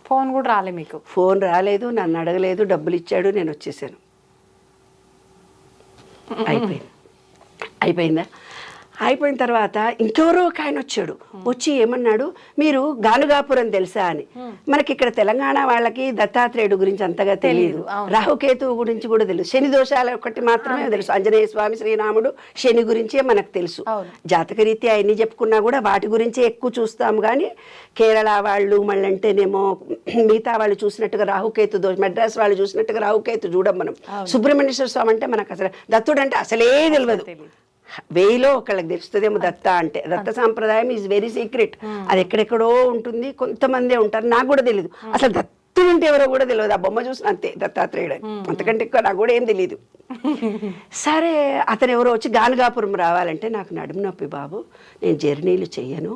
ఫోన్ కూడా రాలే మీకు? ఫోన్ రాలేదు, నన్ను అడగలేదు, డబ్బులు ఇచ్చాడు, నేను వచ్చేసాను. అయిపోయిందా? అయిపోయిన తర్వాత ఇంకెవరో ఒక ఆయన వచ్చాడు. వచ్చి ఏమన్నాడు, మీరు గానుగాపురం తెలుసా అని. మనకి ఇక్కడ తెలంగాణ వాళ్ళకి దత్తాత్రేయుడు గురించి అంతగా తెలియదు, రాహుకేతువు గురించి కూడా తెలుసు, శని దోషాలు ఒకటి మాత్రమే తెలుసు. ఆంజనేయ స్వామి, శ్రీరాముడు, శని గురించే మనకు తెలుసు. జాతకరీత్యా ఎన్ని చెప్పుకున్నా కూడా వాటి గురించే ఎక్కువ చూస్తాము. కానీ కేరళ వాళ్ళు మళ్ళీ అంటేనేమో మిగతా వాళ్ళు చూసినట్టుగా రాహుకేతు దోషం, మెడ్రాస్ వాళ్ళు చూసినట్టుగా రాహుకేతు చూడం మనం. సుబ్రహ్మణ్యేశ్వర స్వామి అంటే మనకు అసలు దత్తుడు అంటే అసలే తెలియదు. 1000లో ఒకళ్ళకి తెలుస్తుందేమో దత్త అంటే. దత్త సాంప్రదాయం ఈజ్ వెరీ సీక్రెట్, అది ఎక్కడెక్కడో ఉంటుంది, కొంతమందే ఉంటారు, నాకు కూడా తెలియదు. అసలు దత్తుడు అంటే ఎవరో కూడా తెలియదు, ఆ బొమ్మ చూసిన అంతే దత్తాత్రేయుడు, అంతకంటే ఎక్కువ నాకు కూడా ఏం తెలియదు. సరే అతను ఎవరో వచ్చి గానుగాపురం రావాలంటే, నాకు నడుము నొప్పి బాబు, నేను జర్నీలు చెయ్యను,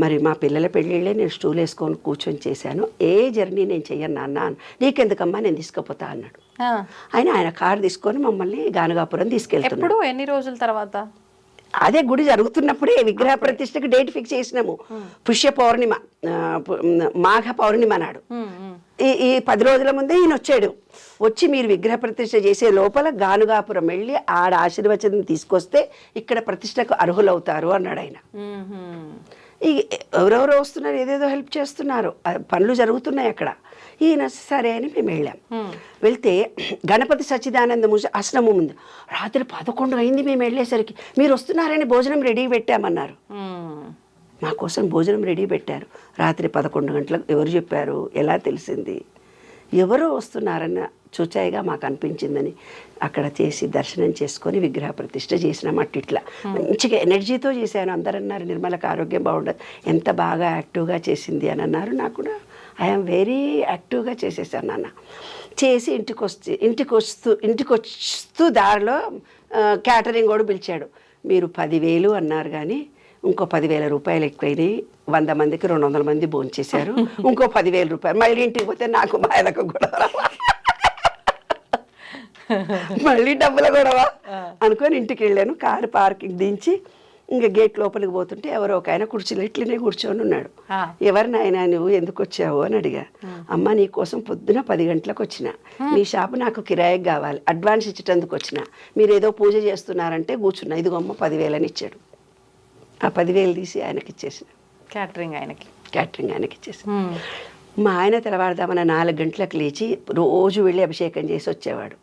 మరి మా పిల్లల పెళ్ళిళ్ళే నేను స్టూల్ వేసుకొని కూర్చొని చేశాను, ఏ జర్నీ నేను చెయ్యను నాన్న. నీకెందుకమ్మా, నేను తీసుకుపోతా అన్నాడు. ఆయన కారు తీసుకొని మమ్మల్ని గానుగాపురం తీసుకెళ్తున్నాడు. ఎన్ని రోజుల తర్వాత? అదే గుడి జరుగుతున్నప్పుడే విగ్రహ ప్రతిష్టకి డేట్ ఫిక్స్ చేసినాము. పుష్య పౌర్ణిమ, మాఘ పౌర్ణిమ నాడు. ఈ 10 రోజుల ముందే ఈయన వచ్చాడు. వచ్చి మీరు విగ్రహ ప్రతిష్ట చేసే లోపల గానుగాపురం వెళ్ళి ఆడ ఆశీర్వచనం తీసుకొస్తే ఇక్కడ ప్రతిష్టకు అర్హులవుతారు అన్నాడు ఆయన. ఎవరెవరో వస్తున్నారు, ఏదేదో హెల్ప్ చేస్తున్నారు, పనులు జరుగుతున్నాయి అక్కడ. ఈయన సరే అని మేము వెళ్ళాం. వెళ్తే గణపతి సచ్చిదానంద ఆశ్రమం ఉంది. రాత్రి 11 అయింది మేము వెళ్ళేసరికి. మీరు వస్తున్నారని భోజనం రెడీ పెట్టామన్నారు. మా కోసం భోజనం రెడీ పెట్టారు. రాత్రి 11 గంటలకు. ఎవరు చెప్పారు, ఎలా తెలిసింది? ఎవరో వస్తున్నారన్న చూచాయిగా మాకు అనిపించిందని అక్కడ చేసి దర్శనం చేసుకొని విగ్రహ ప్రతిష్ఠ చేసినామట్టు. ఇట్లా మంచిగా ఎనర్జీతో చేశాను. అందరు అన్నారు నిర్మలకు ఆరోగ్యం బాగుండదు, ఎంత బాగా యాక్టివ్గా చేసింది అని అన్నారు. నాకు కూడా ఐఎమ్ వెరీ యాక్టివ్గా చేసేసాను నాన్న. చేసి ఇంటికి వస్తూ దారిలో క్యాటరింగ్ కూడా పిలిచాడు. మీరు 10,000 అన్నారు కానీ ఇంకో 10,000 రూపాయలు ఎక్కువైనాయి, 100 మందికి 200 మంది భోంచేశారు, ఇంకో 10,000 రూపాయలు. మళ్ళీ ఇంటికి పోతే నాకు మా ఆయనకు గొడవ, మళ్ళీ డబ్బుల గొడవ అనుకొని ఇంటికి వెళ్ళాను. కారు పార్కింగ్ దించి ఇంకా గేట్ లోపలికి పోతుంటే ఎవరో ఒక ఆయన కుర్చీలో ఇట్లనే కూర్చొని ఉన్నాడు. ఎవరు నాయన నువ్వు, ఎందుకు వచ్చావు అని అడిగా. అమ్మ నీ కోసం పొద్దున 10 గంటలకు వచ్చిన, మీ షాపు నాకు కిరాయికి కావాలి, అడ్వాన్స్ ఇచ్చేటందుకు వచ్చిన, మీరు ఏదో పూజ చేస్తున్నారంటే కూర్చున్నా, ఇదిగో అమ్మ 10,000 అని ఇచ్చాడు. ఆ 10,000 తీసి ఆయనకి ఇచ్చేసిన. క్యాటరింగ్ ఆయనకి ఇచ్చేసి మా ఆయన తెల్లవారుదామన్న 4 గంటలకు లేచి రోజు వెళ్ళి అభిషేకం చేసి వచ్చేవాడు.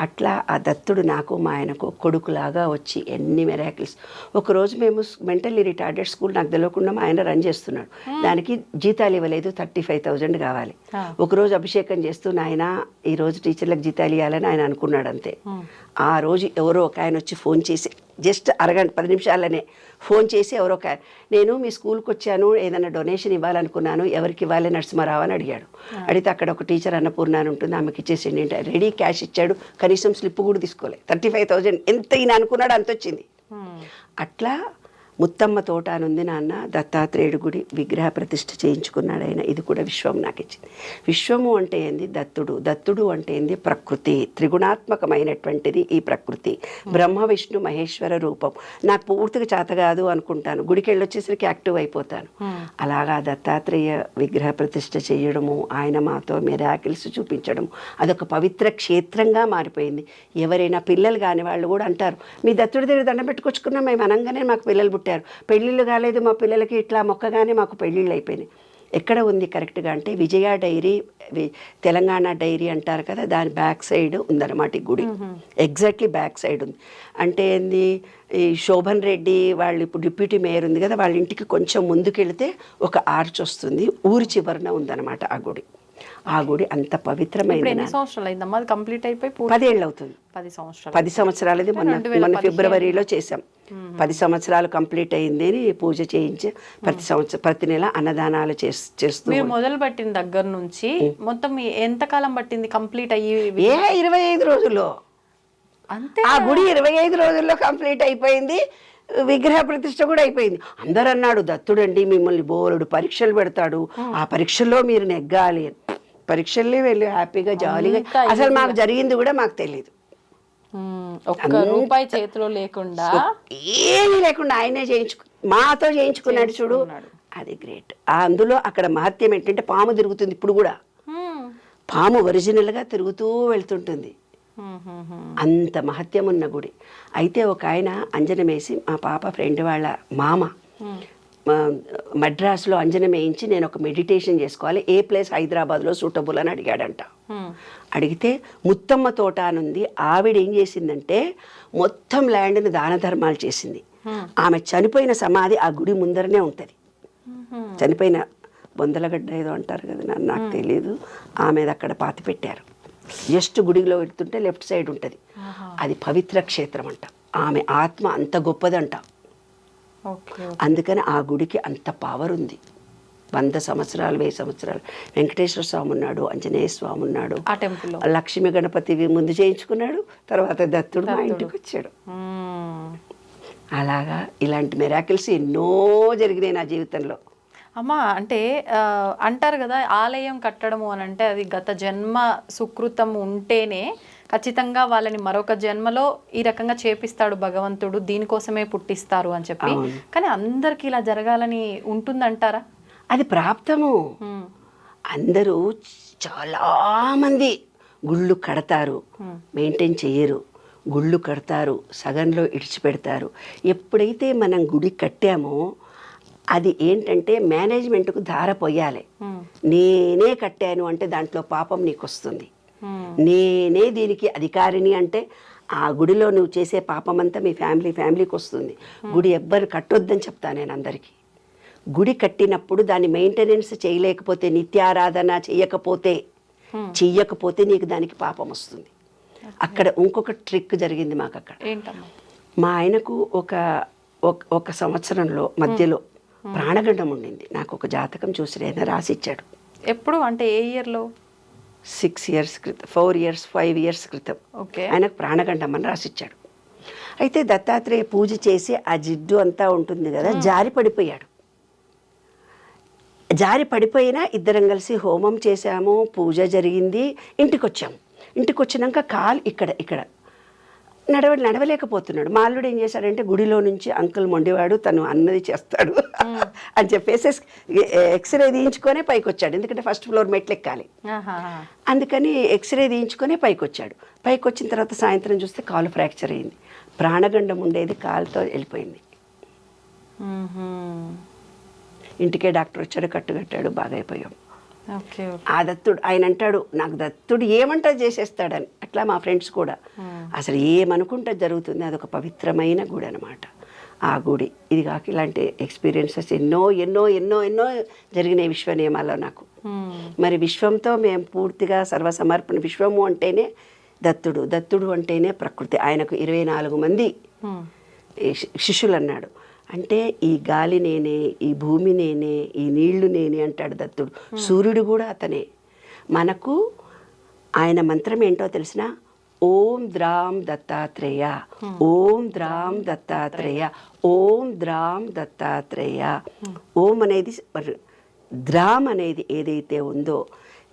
అట్లా ఆ దత్తుడు నాకు మా ఆయనకు కొడుకులాగా వచ్చి ఎన్ని మెరాకిల్స్. ఒకరోజు మేము మెంటల్లీ రిటార్డెడ్ స్కూల్ నాకు తెలియకుండా మా ఆయన రన్ చేస్తున్నాడు. దానికి జీతాలు ఇవ్వలేదు, 35,000 కావాలి. ఒకరోజు అభిషేకం చేస్తూ నాయన ఈరోజు టీచర్లకు జీతాలు ఇవ్వాలని ఆయన అనుకున్నాడు అంతే. ఆ రోజు ఎవరో ఒక ఆయన వచ్చి ఫోన్ చేసి జస్ట్ 10 నిమిషాలనే ఫోన్ చేసి ఎవరో ఒక నేను మీ స్కూల్కి వచ్చాను, ఏదైనా డొనేషన్ ఇవ్వాలనుకున్నాను, ఎవరికి ఇవ్వాలి నరసింహారావు అని అడిగాడు. అడిగితే అక్కడ ఒక టీచర్ అన్నపూర్ణ అని ఉంటుంది, ఆమెకి ఇచ్చేసిండి అంటే రెడీ క్యాష్ ఇచ్చాడు. కనీసం స్లిప్ కూడా తీసుకోలేదు. 35,000 ఎంత ఈయన అనుకున్నాడు అంత వచ్చింది. అట్లా ముత్తమ్మ తోట అని ఉంది నాన్న, దత్తాత్రేయుడు గుడి విగ్రహ ప్రతిష్ఠ చేయించుకున్నాడు ఆయన. ఇది కూడా విశ్వం నాకు ఇచ్చింది. విశ్వము అంటే ఏంది? దత్తుడు. దత్తుడు అంటే ఏంది? ప్రకృతి. త్రిగుణాత్మకమైనటువంటిది ఈ ప్రకృతి. బ్రహ్మ విష్ణు మహేశ్వర రూపం. నాకు పూర్తిగా చేత కాదు అనుకుంటాను, గుడికి వెళ్ళొచ్చేసరికి యాక్టివ్ అయిపోతాను. అలాగా దత్తాత్రేయ విగ్రహ ప్రతిష్ఠ చేయడము, ఆయన మాతో మిరాకిల్స్ చూపించడము, అదొక పవిత్ర క్షేత్రంగా మారిపోయింది. ఎవరైనా పిల్లలు కాని వాళ్ళు కూడా అంటారు, మీ దత్తుడి దగ్గర దండం పెట్టుకొచ్చుకున్నాం మేము అనగానే మాకు పిల్లలు పుట్టారు, పెళ్ళిళ్ళు కాలేదు మా పిల్లలకి, ఇట్లా మొక్కగానే మాకు పెళ్ళిళ్ళు అయిపోయినాయి. ఎక్కడ ఉంది కరెక్ట్గా అంటే విజయ డైరీ, తెలంగాణ డైరీ అంటారు కదా, దాని బ్యాక్ సైడ్ ఉందన్నమాట ఈ గుడి. ఎగ్జాక్ట్లీ బ్యాక్ సైడ్ ఉంది. అంటే ఏంది, ఈ శోభన్ రెడ్డి వాళ్ళు ఇప్పుడు డిప్యూటీ మేయర్ ఉంది కదా, వాళ్ళ ఇంటికి కొంచెం ముందుకెళ్తే ఒక ఆర్చ్ వస్తుంది, ఊరి చివరన ఉందన్నమాట ఆ గుడి. ఆ గుడి అంత పవిత్రమైన. ఎన్ని సంవత్సరాలు అయిందమ్మా అది కంప్లీట్ అయిపోయి? 10 ఏళ్ళు అవుతుంది. 10 సంవత్సరాలది. మొన్న ఫిబ్రవరిలో చేసాం. 10 సంవత్సరాలు కంప్లీట్ అయింది అని పూజ చేయించి ప్రతి నెల అన్నదానాలు చేస్తూ. మీరు మొదలు పెట్టిన దగ్గర నుంచి మొత్తం ఎంత కాలం పట్టింది కంప్లీట్ అయ్యి? 25 రోజుల్లో. అంతే. ఆ గుడి 25 రోజుల్లో కంప్లీట్ అయిపోయింది. విగ్రహ ప్రతిష్ఠ కూడా అయిపోయింది. అందరు అన్నాడు, దత్తుడండి మిమ్మల్ని బోలెడు పరీక్షలు పెడతాడు, ఆ పరీక్షల్లో మీరు నెగ్గాలి. పరీక్షల్లో వెళ్ళి హ్యాపీగా జాలీగా, అసలు మాకు జరిగింది కూడా మాకు తెలియదు. ఒక్క రూపాయి చేతిలో లేకుండా, ఏమీ లేకుండా ఆయనే మాతో చేయించుకున్నాడు చూడు, అది గ్రేట్. అందులో అక్కడ మహత్యం ఏంటంటే పాము తిరుగుతుంది ఇప్పుడు కూడా. పాము ఒరిజినల్గా తిరుగుతూ వెళ్తుంటుంది. అంత మహత్యం ఉన్న గుడి. అయితే ఒక ఆయన అంజనం వేసి, మా పాప ఫ్రెండ్ వాళ్ళ మామ మద్రాసులో అంజనం వేయించి నేను ఒక మెడిటేషన్ చేసుకోవాలి, ఏ ప్లేస్ హైదరాబాద్లో సూటబుల్ అని అడిగాడంట. అడిగితే ముత్తమ్మ తోట అనుంది, ఆవిడ ఏం చేసిందంటే మొత్తం ల్యాండ్ని దాన ధర్మాలు చేసింది. ఆమె చనిపోయిన సమాధి ఆ గుడి ముందరనే ఉంటుంది. చనిపోయిన బొందలగడ్డ ఏదో అంటారు కదా, నాకు తెలియదు, ఆమె అక్కడ పాతి పెట్టారు. జస్ట్ గుడిలో వెళ్తుంటే లెఫ్ట్ సైడ్ ఉంటుంది. అది పవిత్ర క్షేత్రం అంట. ఆమె ఆత్మ అంత గొప్పదంట. అందుకని ఆ గుడికి అంత పవర్ ఉంది. 100 సంవత్సరాలు 1000 సంవత్సరాలు వెంకటేశ్వర స్వామి ఉన్నాడు, ఆంజనేయ స్వామి ఉన్నాడు, ఆ టెంపుల్లో లక్ష్మీ గణపతి ముందు చేయించుకున్నాడు, తర్వాత దత్తుడు మా ఇంటికి వచ్చాడు. అలాగా ఇలాంటి మిరాకిల్స్ ఎన్నో జరిగినాయి నా జీవితంలో. అమ్మ, అంటే అంటారు కదా ఆలయం కట్టడము అని అంటే అది గత జన్మ సుకృతం ఉంటేనే ఖచ్చితంగా వాళ్ళని మరొక జన్మలో ఈ రకంగా చేపిస్తాడు భగవంతుడు, దీనికోసమే పుట్టిస్తారు అని చెప్పి. కానీ అందరికి ఇలా జరగాలని ఉంటుందంటారా? అది ప్రాప్తము. అందరూ చాలామంది గుళ్ళు కడతారు, మెయింటైన్ చేయరు. గుళ్ళు కడతారు, సగంలో ఇడిచిపెడతారు. ఎప్పుడైతే మనం గుడి కట్టామో అది ఏంటంటే మేనేజ్మెంట్కు ధార పోయాలి. నేనే కట్టాను అంటే దాంట్లో పాపం నీకు వస్తుంది. నేనే దీనికి అధికారిని అంటే ఆ గుడిలో నువ్వు చేసే పాపం అంతా మీ ఫ్యామిలీకి వస్తుంది. గుడి ఎవ్వరు కట్టొద్దని చెప్తాను నేను అందరికీ. గుడి కట్టినప్పుడు దాన్ని మెయింటెనెన్స్ చేయలేకపోతే, నిత్యారాధన చెయ్యకపోతే నీకు దానికి పాపం వస్తుంది. అక్కడ ఇంకొక ట్రిక్ జరిగింది మాకు అక్కడ. మా ఆయనకు ఒక సంవత్సరంలో మధ్యలో ప్రాణగండం ఉండింది. నాకు ఒక జాతకం చూసి ఆయన రాసిచ్చాడు. ఎప్పుడు అంటే ఏ ఇయర్లో? 6 years క్రితం, 4 years 5 years క్రితం ఆయనకు ప్రాణగండం అని రాసిచ్చాడు. అయితే దత్తాత్రేయ పూజ చేసి ఆ జిడ్డు అంతా ఉంటుంది కదా, జారి పడిపోయినా ఇద్దరం కలిసి హోమం చేశాము, పూజ జరిగింది, ఇంటికి వచ్చినాక కాలు ఇక్కడ నడవలేకపోతున్నాడు. మా అల్లుడు ఏం చేశాడంటే గుడిలో నుంచి అంకుల్ మొండివాడు, తను అన్నది చేస్తాడు అని చెప్పేసి ఎక్స్రే తీయించుకొనే పైకి వచ్చాడు. ఎందుకంటే ఫస్ట్ ఫ్లోర్ మెట్లు ఎక్కాలి, అందుకని ఎక్స్రే తీయించుకొనే పైకి వచ్చాడు. పైకి వచ్చిన తర్వాత సాయంత్రం చూస్తే కాలు ఫ్రాక్చర్ అయింది. ప్రాణగండం ఉండేది కాలుతో వెళ్ళిపోయింది. ఇంటికే డాక్టర్ వచ్చాడు, కట్టుకట్టాడు, బాగా అయిపోయాం. ఆ దత్తుడు ఆయన అంటాడు, నాకు దత్తుడు ఏమంటా చేసేస్తాడని. అట్లా మా ఫ్రెండ్స్ కూడా అసలు ఏమనుకుంటా జరుగుతుంది. అదొక పవిత్రమైన గుడి అనమాట ఆ గుడి. ఇది కాక ఇలాంటి ఎక్స్పీరియన్సెస్ ఎన్నో ఎన్నో ఎన్నో ఎన్నో జరిగినాయి విశ్వ నియమాల్లో నాకు. మరి విశ్వంతో మేము పూర్తిగా సర్వసమర్పణ. విశ్వము అంటేనే దత్తుడు అంటేనే ప్రకృతి. ఆయనకు 24 మంది శిష్యులు అన్నాడు. అంటే ఈ గాలి నేనే, ఈ భూమి నేనే, ఈ నీళ్లు నేనే అంటాడు దత్తుడు. సూర్యుడు కూడా అతనే. మనకు ఆయన మంత్రం ఏంటో తెలిసిన, ఓం ద్రాం దత్తాత్రేయ, ఓం ద్రాం దత్తాత్రేయ, ఓం ద్రాం దత్తాత్రేయ. ఓం అనేది, ద్రామ్ అనేది ఏదైతే ఉందో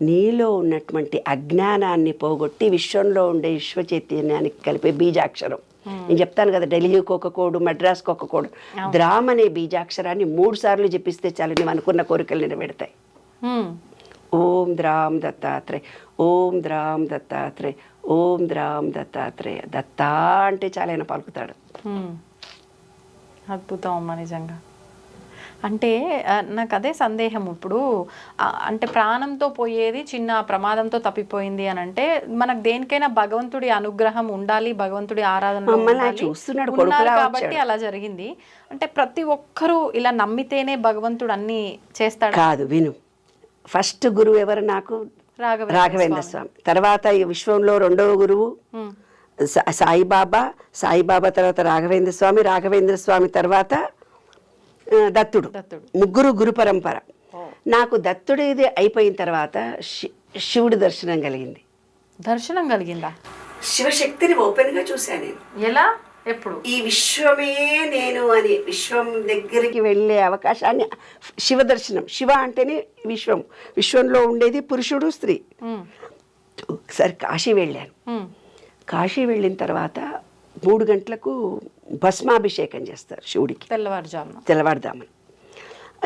నీలో ఉన్నటువంటి అజ్ఞానాన్ని పోగొట్టి విశ్వంలో ఉండే విశ్వ చైతన్యానికి కలిపే బీజాక్షరం. నేను చెప్తాను కదా, ఢిల్లీకి ఒక కోడు, మద్రాస్కి ఒక కోడు. ద్రామ్ అనే బీజాక్షరాన్ని 3 సార్లు జపిస్తే చాలు నువ్వు అనుకున్న కోరికలు నిలబెడతాయి. ఓం ద్రాం దత్తాత్రేయ, ఓం ద్రాం దత్తాత్రేయ, ఓం ద్రాం దత్తాత్రేయ. దత్తా అంటే చాలా ఆయన పలుకుతాడు. అద్భుతం అమ్మ నిజంగా. అంటే నాకు అదే సందేహం ఇప్పుడు అంటే ప్రాణంతో పోయేది చిన్న ప్రమాదంతో తప్పిపోయింది అని అంటే మనకు దేనికైనా భగవంతుడి అనుగ్రహం ఉండాలి, భగవంతుడి ఆరాధన మమ్మల్ని ఆయన చూస్తున్నాడు, కొడుకులా కాబట్టి వచ్చాడు. అలా జరిగింది. అంటే ప్రతి ఒక్కరూ ఇలా నమ్మితేనే భగవంతుడు అన్ని చేస్తాడు కాదు. విను, ఫస్ట్ గురువు ఎవరు నాకు? రాఘవేంద్ర స్వామి. తర్వాత ఈ విశ్వంలో రెండవ గురువు సాయిబాబా. సాయిబాబా తర్వాత రాఘవేంద్ర స్వామి. రాఘవేంద్ర స్వామి తర్వాత దత్తుడు. ముగ్గురు గురు పరంపర. నాకు దత్తుడిది అయిపోయిన తర్వాత శివుడి దర్శనం కలిగింది. దర్శనం కలిగిందా? శివశక్తిని ఓపెన్గా చూశాను నేను. ఎలా? ఎప్పుడు? ఈ విశ్వమే నేను అని విశ్వం దగ్గరికి వెళ్ళే అవకాశాన్ని, శివ దర్శనం. శివ అంటేనే విశ్వం, విశ్వంలో ఉండేది పురుషుడు స్త్రీ. ఒకసారి కాశీ వెళ్ళాను. కాశీ వెళ్ళిన తర్వాత 3 గంటలకు భస్మాభిషేకం చేస్తారు శివుడికి, తెల్లవారుదామని.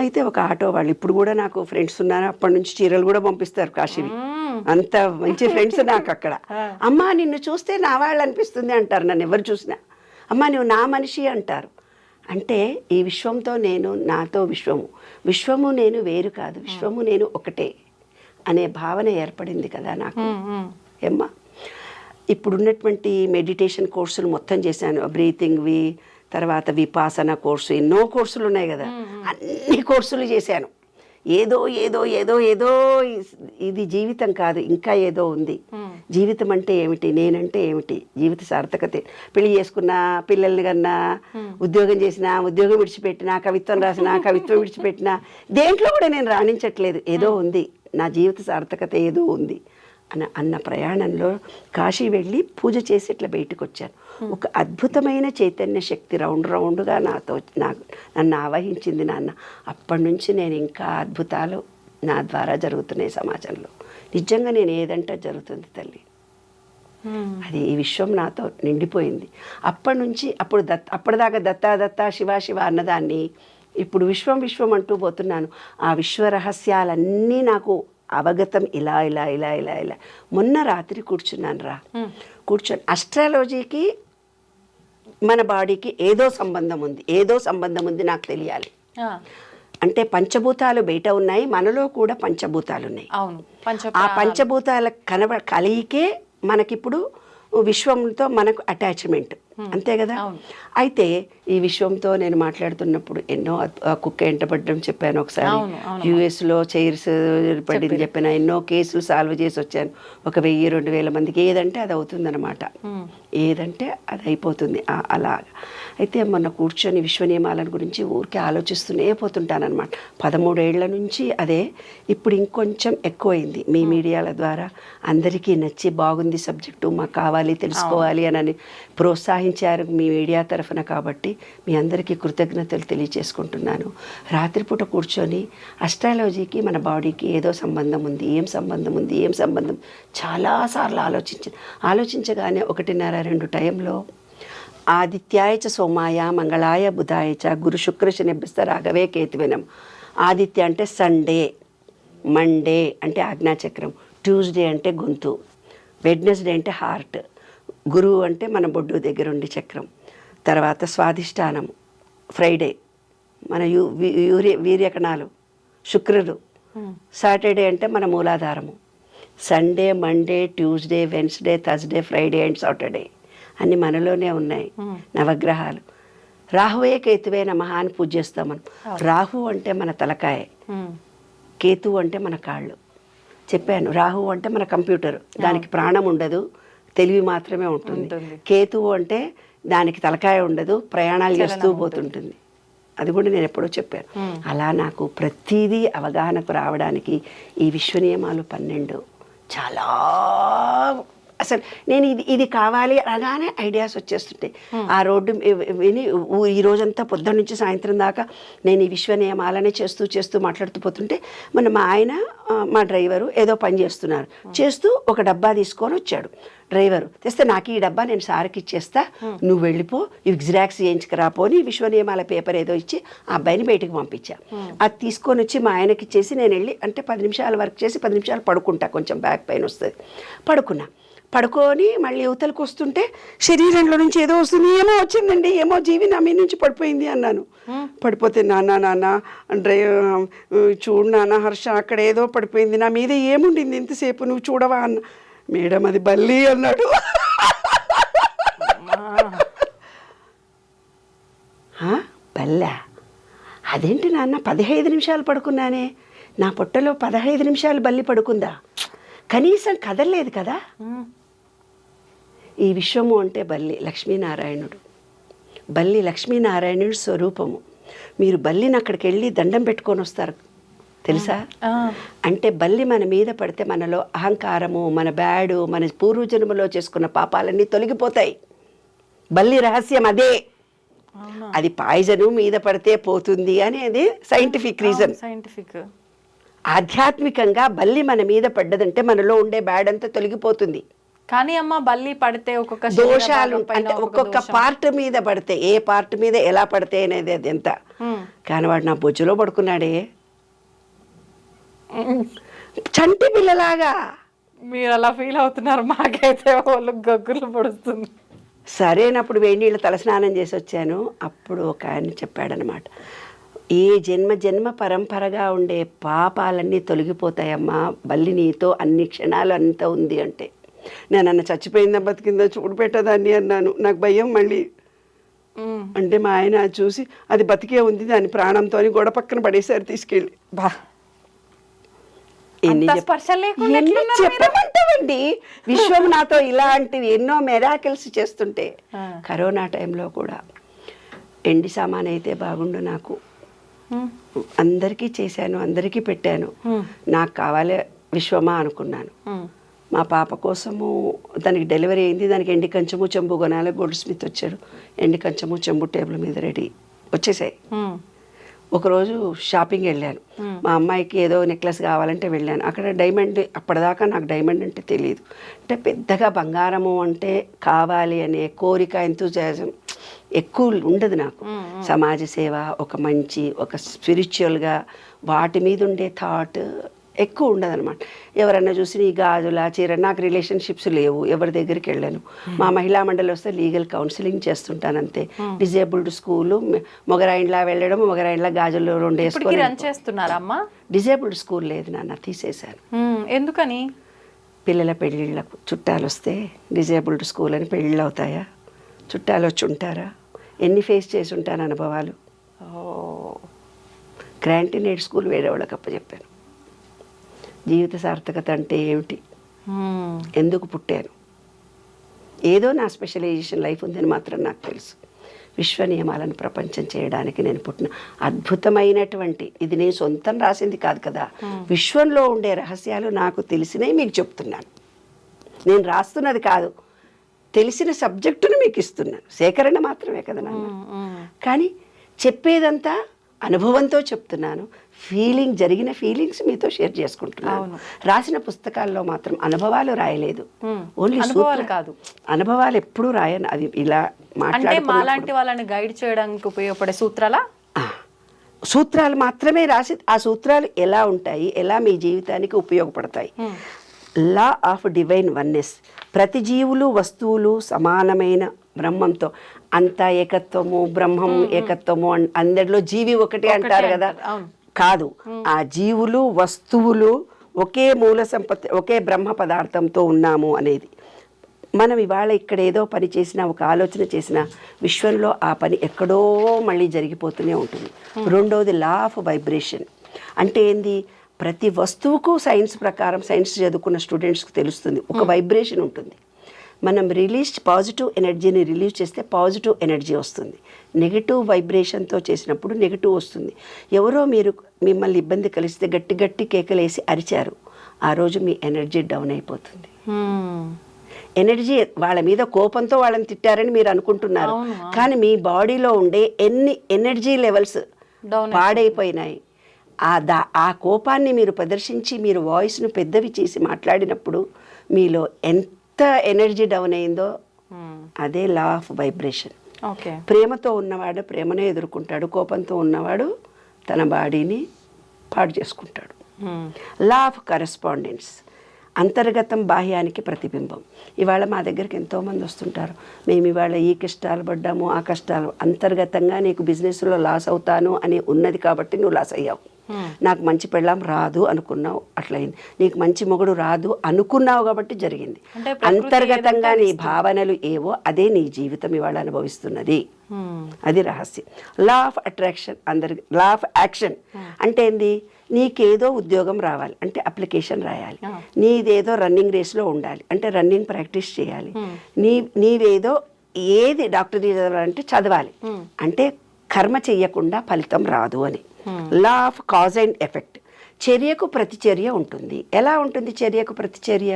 అయితే ఒక ఆటో వాళ్ళు, ఇప్పుడు కూడా నాకు ఫ్రెండ్స్ ఉన్నారు, అప్పటి నుంచి చీరలు కూడా పంపిస్తారు కాశీవి. అంత మంచి ఫ్రెండ్స్ నాకు అక్కడ. అమ్మా నిన్ను చూస్తే నా వాళ్ళు అనిపిస్తుంది అంటారు, నన్ను ఎవరు చూసినా. అమ్మా నువ్వు నా మనిషి అంటారు. అంటే ఈ విశ్వంతో నేను, నాతో విశ్వము, విశ్వము నేను వేరు కాదు, విశ్వము నేను ఒకటే అనే భావన ఏర్పడింది కదా నాకు. ఏమ్మా, ఇప్పుడున్నటువంటి మెడిటేషన్ కోర్సులు మొత్తం చేశాను, బ్రీతింగ్వి, తర్వాత విపాసన కోర్సు, ఎన్నో కోర్సులు ఉన్నాయి కదా, అన్ని కోర్సులు చేశాను. ఏదో ఏదో ఏదో ఏదో ఇది జీవితం కాదు, ఇంకా ఏదో ఉంది. జీవితం అంటే ఏమిటి, నేనంటే ఏమిటి, జీవిత సార్థకత. పెళ్లి చేసుకున్నా, పిల్లల్ని కన్నా, ఉద్యోగం చేసినా, ఉద్యోగం విడిచిపెట్టినా, కవిత్వం రాసినా, కవిత్వం విడిచిపెట్టినా, దేంట్లో కూడా నేను రాణించట్లేదు. ఏదో ఉంది, నా జీవిత సార్థకత ఏదో ఉంది అన్న ప్రయాణంలో కాశీ వెళ్ళి పూజ చేసి ఇట్లా బయటకు వచ్చాను. ఒక అద్భుతమైన చైతన్య శక్తి రౌండ్గా నన్ను ఆవహించింది నాన్న. అప్పటి నుంచి నేను ఇంకా అద్భుతాలు నా ద్వారా జరుగుతున్నాయి సమాజంలో. నిజంగా నేను ఏదంటే జరుగుతుంది తల్లి. అది ఈ విశ్వం నాతో నిండిపోయింది. అప్పటి నుంచి అప్పటిదాకా దత్తా శివ శివ అన్నదాన్ని ఇప్పుడు విశ్వం విశ్వం అంటూ పోతున్నాను. ఆ విశ్వ రహస్యాలన్నీ నాకు అవగతం ఇలా ఇలా ఇలా ఇలా ఇలా. మొన్న రాత్రి కూర్చుని అస్ట్రాలజీకి మన బాడీకి ఏదో సంబంధం ఉంది నాకు తెలియాలి. అంటే పంచభూతాలు బయట ఉన్నాయి, మనలో కూడా పంచభూతాలు ఉన్నాయి. ఆ పంచభూతాల కలిగికే మనకిప్పుడు విశ్వంతో మనకు అటాచ్మెంట్, అంతే కదా. అయితే ఈ విశ్వంతో నేను మాట్లాడుతున్నప్పుడు ఎన్నో కుక్క ఎంటపడ్డం చెప్పాను ఒకసారి, యుఎస్లో చైర్స్ పడింది చెప్పాను, ఎన్నో కేసులు సాల్వ్ చేసి వచ్చాను. 1000-2000 మందికి ఏదంటే అది అవుతుందన్నమాట, ఏదంటే అది అయిపోతుంది అలాగా. అయితే మొన్న కూర్చొని విశ్వ నియమాలను గురించి ఊరికే ఆలోచిస్తూనే పోతుంటానన్నమాట. 13 ఏళ్ల నుంచి అదే. ఇప్పుడు ఇంకొంచెం ఎక్కువైంది, మీ మీడియాల ద్వారా అందరికీ నచ్చి బాగుంది సబ్జెక్టు, మాకు కావాలి తెలుసుకోవాలి అని ప్రోత్సహించారు మీ మీడియా తరఫున. కాబట్టి మీ అందరికీ కృతజ్ఞతలు తెలియచేసుకుంటున్నాను. రాత్రిపూట కూర్చొని అస్ట్రాలజీకి మన బాడీకి ఏదో సంబంధం ఉంది, ఏం సంబంధం చాలాసార్లు ఆలోచించగానే 1:30-2 టైంలో ఆదిత్యాయ చ సోమాయ మంగళాయ బుధాయ చ గురు శుక్ర శనిభ్యస్త రాఘవే కేతువినం. ఆదిత్య అంటే సండే, మండే అంటే ఆజ్ఞాచక్రం, ట్యూస్డే అంటే గొంతు, వెడ్నెస్డే అంటే హార్ట్, గురువు అంటే మన బొడ్డు దగ్గర ఉండే చక్రం, తర్వాత స్వాధిష్టానం, ఫ్రైడే మన వీర్యకణాలు, శుక్రుడు, సాటర్డే అంటే మన మూలాధారము, Sunday, Monday, Tuesday, Wednesday, Thursday, Friday and Saturday అన్ని మనలోనే ఉన్నాయి నవగ్రహాలు. రాహువే కేతువే నమః అని పూజ చేస్తాం మనం. రాహు అంటే మన తలకాయ, కేతువు అంటే మన కాళ్ళు. చెప్పాను, రాహు అంటే మన కంప్యూటర్, దానికి ప్రాణం ఉండదు, తెలివి మాత్రమే ఉంటుంది. కేతువు అంటే దానికి తలకాయ ఉండదు, ప్రయాణాలు చేస్తూ పోతుంటుంది. అది కూడా నేను ఎప్పుడో చెప్పాను. అలా నాకు ప్రతిదీ అవగాహనకు రావడానికి ఈ విశ్వ నియమాలు 12 చాలా, అసలు నేను ఇది కావాలి అనగానే ఐడియాస్ వచ్చేస్తుంటాయి. ఆ రోడ్డు విని ఈ రోజంతా పొద్దున్న నుంచి సాయంత్రం దాకా నేను ఈ విశ్వ నియమాలనే చేస్తూ మాట్లాడుతూ పోతుంటే మా ఆయన మా డ్రైవరు ఏదో పని చేస్తూ ఒక డబ్బా తీసుకొని వచ్చాడు. డ్రైవరు తెస్తే నాకు ఈ డబ్బా నేను సార్కి ఇచ్చేస్తా, నువ్వు వెళ్ళిపో, ఇవి జిరాక్స్ చేయించుకురాపోని విశ్వ నియమాల పేపర్ ఏదో ఇచ్చి ఆ అబ్బాయిని బయటకు పంపించా. అది తీసుకొని వచ్చి మా ఆయనకి ఇచ్చేసి నేను వెళ్ళి అంటే 10 నిమిషాలు వర్క్ చేసి 10 నిమిషాలు పడుకుంటా, కొంచెం బ్యాక్ పెయిన్ వస్తుంది. పడుకొని మళ్ళీ యువతలకు వస్తుంటే శరీరంలో నుంచి ఏదో వస్తుంది, ఏమో వచ్చిందండి, ఏమో జీవి నా మీద నుంచి పడిపోయింది అన్నాను. పడిపోతే నాన్న చూడు నాన్న హర్ష, అక్కడ ఏదో పడిపోయింది, నా మీద ఏముండింది ఇంతసేపు నువ్వు చూడవా అన్న. మేడం అది బల్లి అన్నాడు. బల్లా? అదేంటి నాన్న, 15 నిమిషాలు పడుకున్నానే, నా పొట్టలో 15 నిమిషాలు బల్లి పడుకుందా? కనీసం కదలలేదు కదా. ఈ విశ్వము అంటే బల్లి లక్ష్మీనారాయణుడు. బల్లి లక్ష్మీనారాయణుడు స్వరూపము. మీరు బల్లిని అక్కడికి వెళ్ళి దండం పెట్టుకొని వస్తారు తెలుసా? అంటే బల్లి మన మీద పడితే మనలో అహంకారము, మన బ్యాడు, మన పూర్వజన్మలో చేసుకున్న పాపాలన్నీ తొలగిపోతాయి. బల్లి రహస్యం అదే. అది పాయిజను మీద పడితే పోతుంది అనేది సైంటిఫిక్ రీజన్. సైంటిఫిక్. ఆధ్యాత్మికంగా బల్లి మన మీద పడ్డదంటే మనలో ఉండే బ్యాడ్ అంతా తొలగిపోతుంది. కానీ అమ్మ బల్లి పడితే ఒక్కొక్క దోషాలు అంటే ఒక్కొక్క పార్ట్ మీద పడితే, ఏ పార్ట్ మీద ఎలా పడితే అనేది అది ఎంత. కానీ వాడు నా బొజ్జులో పడుకున్నాడే చంటి పిల్లలాగా. మీరు అలా ఫీల్ అవుతున్నారు, మాకైతే వాళ్ళు గగ్గులు పడుతుంది. సరైనప్పుడు వేడి నీళ్ళు తలస్నానం చేసి వచ్చాను. అప్పుడు ఒక ఆయన చెప్పాడనమాట, ఏ జన్మ పరంపరగా ఉండే పాపాలన్నీ తొలగిపోతాయమ్మా, బల్లి నీతో అన్ని క్షణాలు అంతా ఉంది అంటే. నేను అన్న చచ్చిపోయిందా బతికిందా చూడు పెట్టదాన్ని అన్నాను. నాకు భయం మళ్ళీ. అంటే మా ఆయన చూసి అది బతికే ఉంది, దాని ప్రాణంతో గోడ పక్కన పడేసారు తీసుకెళ్ళి. చెప్పమంటావండి, విశ్వం నాతో ఇలాంటివి ఎన్నో మెరాకిల్స్ చేస్తుంటే. కరోనా టైంలో కూడా ఎండి సామాన్ అయితే బాగుండు, నాకు అందరికీ చేశాను, అందరికీ పెట్టాను. నాకు కావాలి విశ్వమా అనుకున్నాను. మా పాప కోసము దానికి డెలివరీ అయింది, దానికి ఎండి కంచము చెంబు కొనాలి. గోల్డ్ స్మిత్ వచ్చాడు, ఎండి కంచము చెంబు టేబుల్ మీద రెడీ వచ్చేసాయి. ఒకరోజు షాపింగ్ వెళ్ళాను, మా అమ్మాయికి ఏదో నెక్లెస్ కావాలంటే వెళ్ళాను. అక్కడ డైమండ్, అప్పటిదాకా నాకు డైమండ్ అంటే తెలియదు. అంటే పెద్దగా బంగారము అంటే కావాలి అనే కోరిక, ఎంతూజియాజం ఎక్కువ ఉండదు నాకు. సమాజ సేవ, ఒక మంచి, ఒక స్పిరిచువల్గా వాటి మీద ఉండే థాట్ ఎక్కువ ఉండదు అనమాట. ఎవరన్నా చూసి నీ గాజులా చీర, నాకు రిలేషన్షిప్స్ లేవు, ఎవరి దగ్గరికి వెళ్ళాను. మా మహిళా మండలి వస్తే లీగల్ కౌన్సిలింగ్ చేస్తుంటాను అంతే. డిజేబుల్డ్ స్కూలు, మొగరాయిండ్లా వెళ్ళడం, మొగరాయిండ్లా గాజులు 2 వేసుకొని రన్ చేస్తున్నారమ్మా. డిజేబుల్డ్ స్కూల్ లేదు నాన్న, తీసేశాను. ఎందుకని? పిల్లల పెళ్ళిళ్ళకు చుట్టాలు వస్తే డిజేబుల్డ్ స్కూల్ అని పెళ్ళిళ్ళు అవుతాయా? చుట్టాలు వచ్చి ఉంటారా? ఎన్ని ఫేస్ చేసి ఉంటాను అనుభవాలు. గ్రాంటీనేడ్ స్కూల్ వేరే వాళ్ళకి అప్పచెప్పాను. జీవిత సార్థకత అంటే ఏమిటి, ఎందుకు పుట్టాను, ఏదో నా స్పెషలైజేషన్ లైఫ్ ఉందని మాత్రం నాకు తెలుసు. విశ్వ నియమాలను ప్రపంచం చేయడానికి నేను పుట్టిన అద్భుతమైనటువంటి, ఇది నేను సొంతం రాసింది కాదు కదా, విశ్వంలో ఉండే రహస్యాలు నాకు తెలిసినవి మీకు చెప్తున్నాను. నేను రాస్తున్నది కాదు, తెలిసిన సబ్జెక్టును మీకు ఇస్తున్నాను. సేకరణ మాత్రమే కదా నాన్న. కానీ చెప్పేదంతా అనుభవంతో చెప్తున్నాను. జరిగిన ఫీలింగ్స్ మీతో షేర్ చేసుకుంటున్నాను. రాసిన పుస్తకాల్లో మాత్రం అనుభవాలు రాయలేదు, ఓన్లీ అనుభవాలు కాదు, అనుభవాలు ఎప్పుడూ రాయను. అది ఇలా మాలాంటి వాళ్ళని గైడ్ చేయడానికి ఉపయోగపడే సూత్రాలు మాత్రమే రాసి, ఆ సూత్రాలు ఎలా ఉంటాయి, ఎలా మీ జీవితానికి ఉపయోగపడతాయి. లా ఆఫ్ డివైన్ వన్నెస్, ప్రతి జీవులు వస్తువులు సమానమైన బ్రహ్మంతో, అంతా ఏకత్వము, బ్రహ్మం ఏకత్వము, అందరిలో జీవి ఒకటి అంటారు కదా, కాదు. ఆ జీవులు వస్తువులు ఒకే మూల సంపత్తి, ఒకే బ్రహ్మ పదార్థంతో ఉన్నాము అనేది. మనం ఇవాళ ఇక్కడ ఏదో పని చేసినా, ఒక ఆలోచన చేసినా, విశ్వంలో ఆ పని ఎక్కడో మళ్ళీ జరిగిపోతూనే ఉంటుంది. రెండోది లా ఆఫ్ వైబ్రేషన్. అంటే ఏంది, ప్రతి వస్తువుకు సైన్స్ ప్రకారం, సైన్స్ చదువుకున్న స్టూడెంట్స్కి తెలుస్తుంది, ఒక వైబ్రేషన్ ఉంటుంది. మనం పాజిటివ్ ఎనర్జీని రిలీజ్ చేస్తే పాజిటివ్ ఎనర్జీ వస్తుంది. నెగిటివ్ వైబ్రేషన్తో చేసినప్పుడు నెగిటివ్ వస్తుంది. ఎవరో మిమ్మల్ని ఇబ్బంది కలిస్తే గట్టి గట్టి కేకలేసి అరిచారు, ఆ రోజు మీ ఎనర్జీ డౌన్ అయిపోతుంది. ఎనర్జీ, వాళ్ళ మీద కోపంతో వాళ్ళని తిట్టారని మీరు అనుకుంటున్నారు, కానీ మీ బాడీలో ఉండే ఎన్ని ఎనర్జీ లెవెల్స్ పాడైపోయినాయి. ఆ కోపాన్ని మీరు ప్రదర్శించి, మీరు వాయిస్ను పెద్దవి చేసి మాట్లాడినప్పుడు మీలో ఎంత ఎనర్జీ డౌన్ అయిందో అదే లా ఆఫ్ వైబ్రేషన్. ప్రేమతో ఉన్నవాడు ప్రేమనే ఎదుర్కొంటాడు, కోపంతో ఉన్నవాడు తన బాడీని పాడు చేసుకుంటాడు. లా ఆఫ్ కరెస్పాండెన్స్, అంతర్గతం బాహ్యానికి ప్రతిబింబం. ఇవాళ మా దగ్గరికి ఎంతోమంది వస్తుంటారు, మేము ఇవాళ ఈ కష్టాలు పడ్డాము, ఆ కష్టాలు. అంతర్గతంగా నీకు బిజినెస్లో లాస్ అవుతాను అని ఉన్నది కాబట్టి నువ్వు లాస్ అయ్యావు. నాకు మంచి పెళ్ళాం రాదు అనుకున్నావు, అట్లయింది. నీకు మంచి మొగుడు రాదు అనుకున్నావు కాబట్టి జరిగింది. అంతర్గతంగా నీ భావనలు ఏవో అదే నీ జీవితం ఇవాళ అనుభవిస్తున్నది. అది రహస్యం. లా ఆఫ్ అట్రాక్షన్ అందరికి. లా ఆఫ్ యాక్షన్ అంటే ఏంది? నీకేదో ఉద్యోగం రావాలి అంటే అప్లికేషన్ రాయాలి. నీదేదో రన్నింగ్ రేస్లో ఉండాలి అంటే రన్నింగ్ ప్రాక్టీస్ చేయాలి. నీవేదో ఏది డాక్టర్ చదవాలంటే చదవాలి. అంటే కర్మ చెయ్యకుండా ఫలితం రాదు అని. Law of cause and effect. చర్యకు ప్రతిచర్య ఉంటుంది. ఎలా ఉంటుంది చర్యకు ప్రతిచర్య?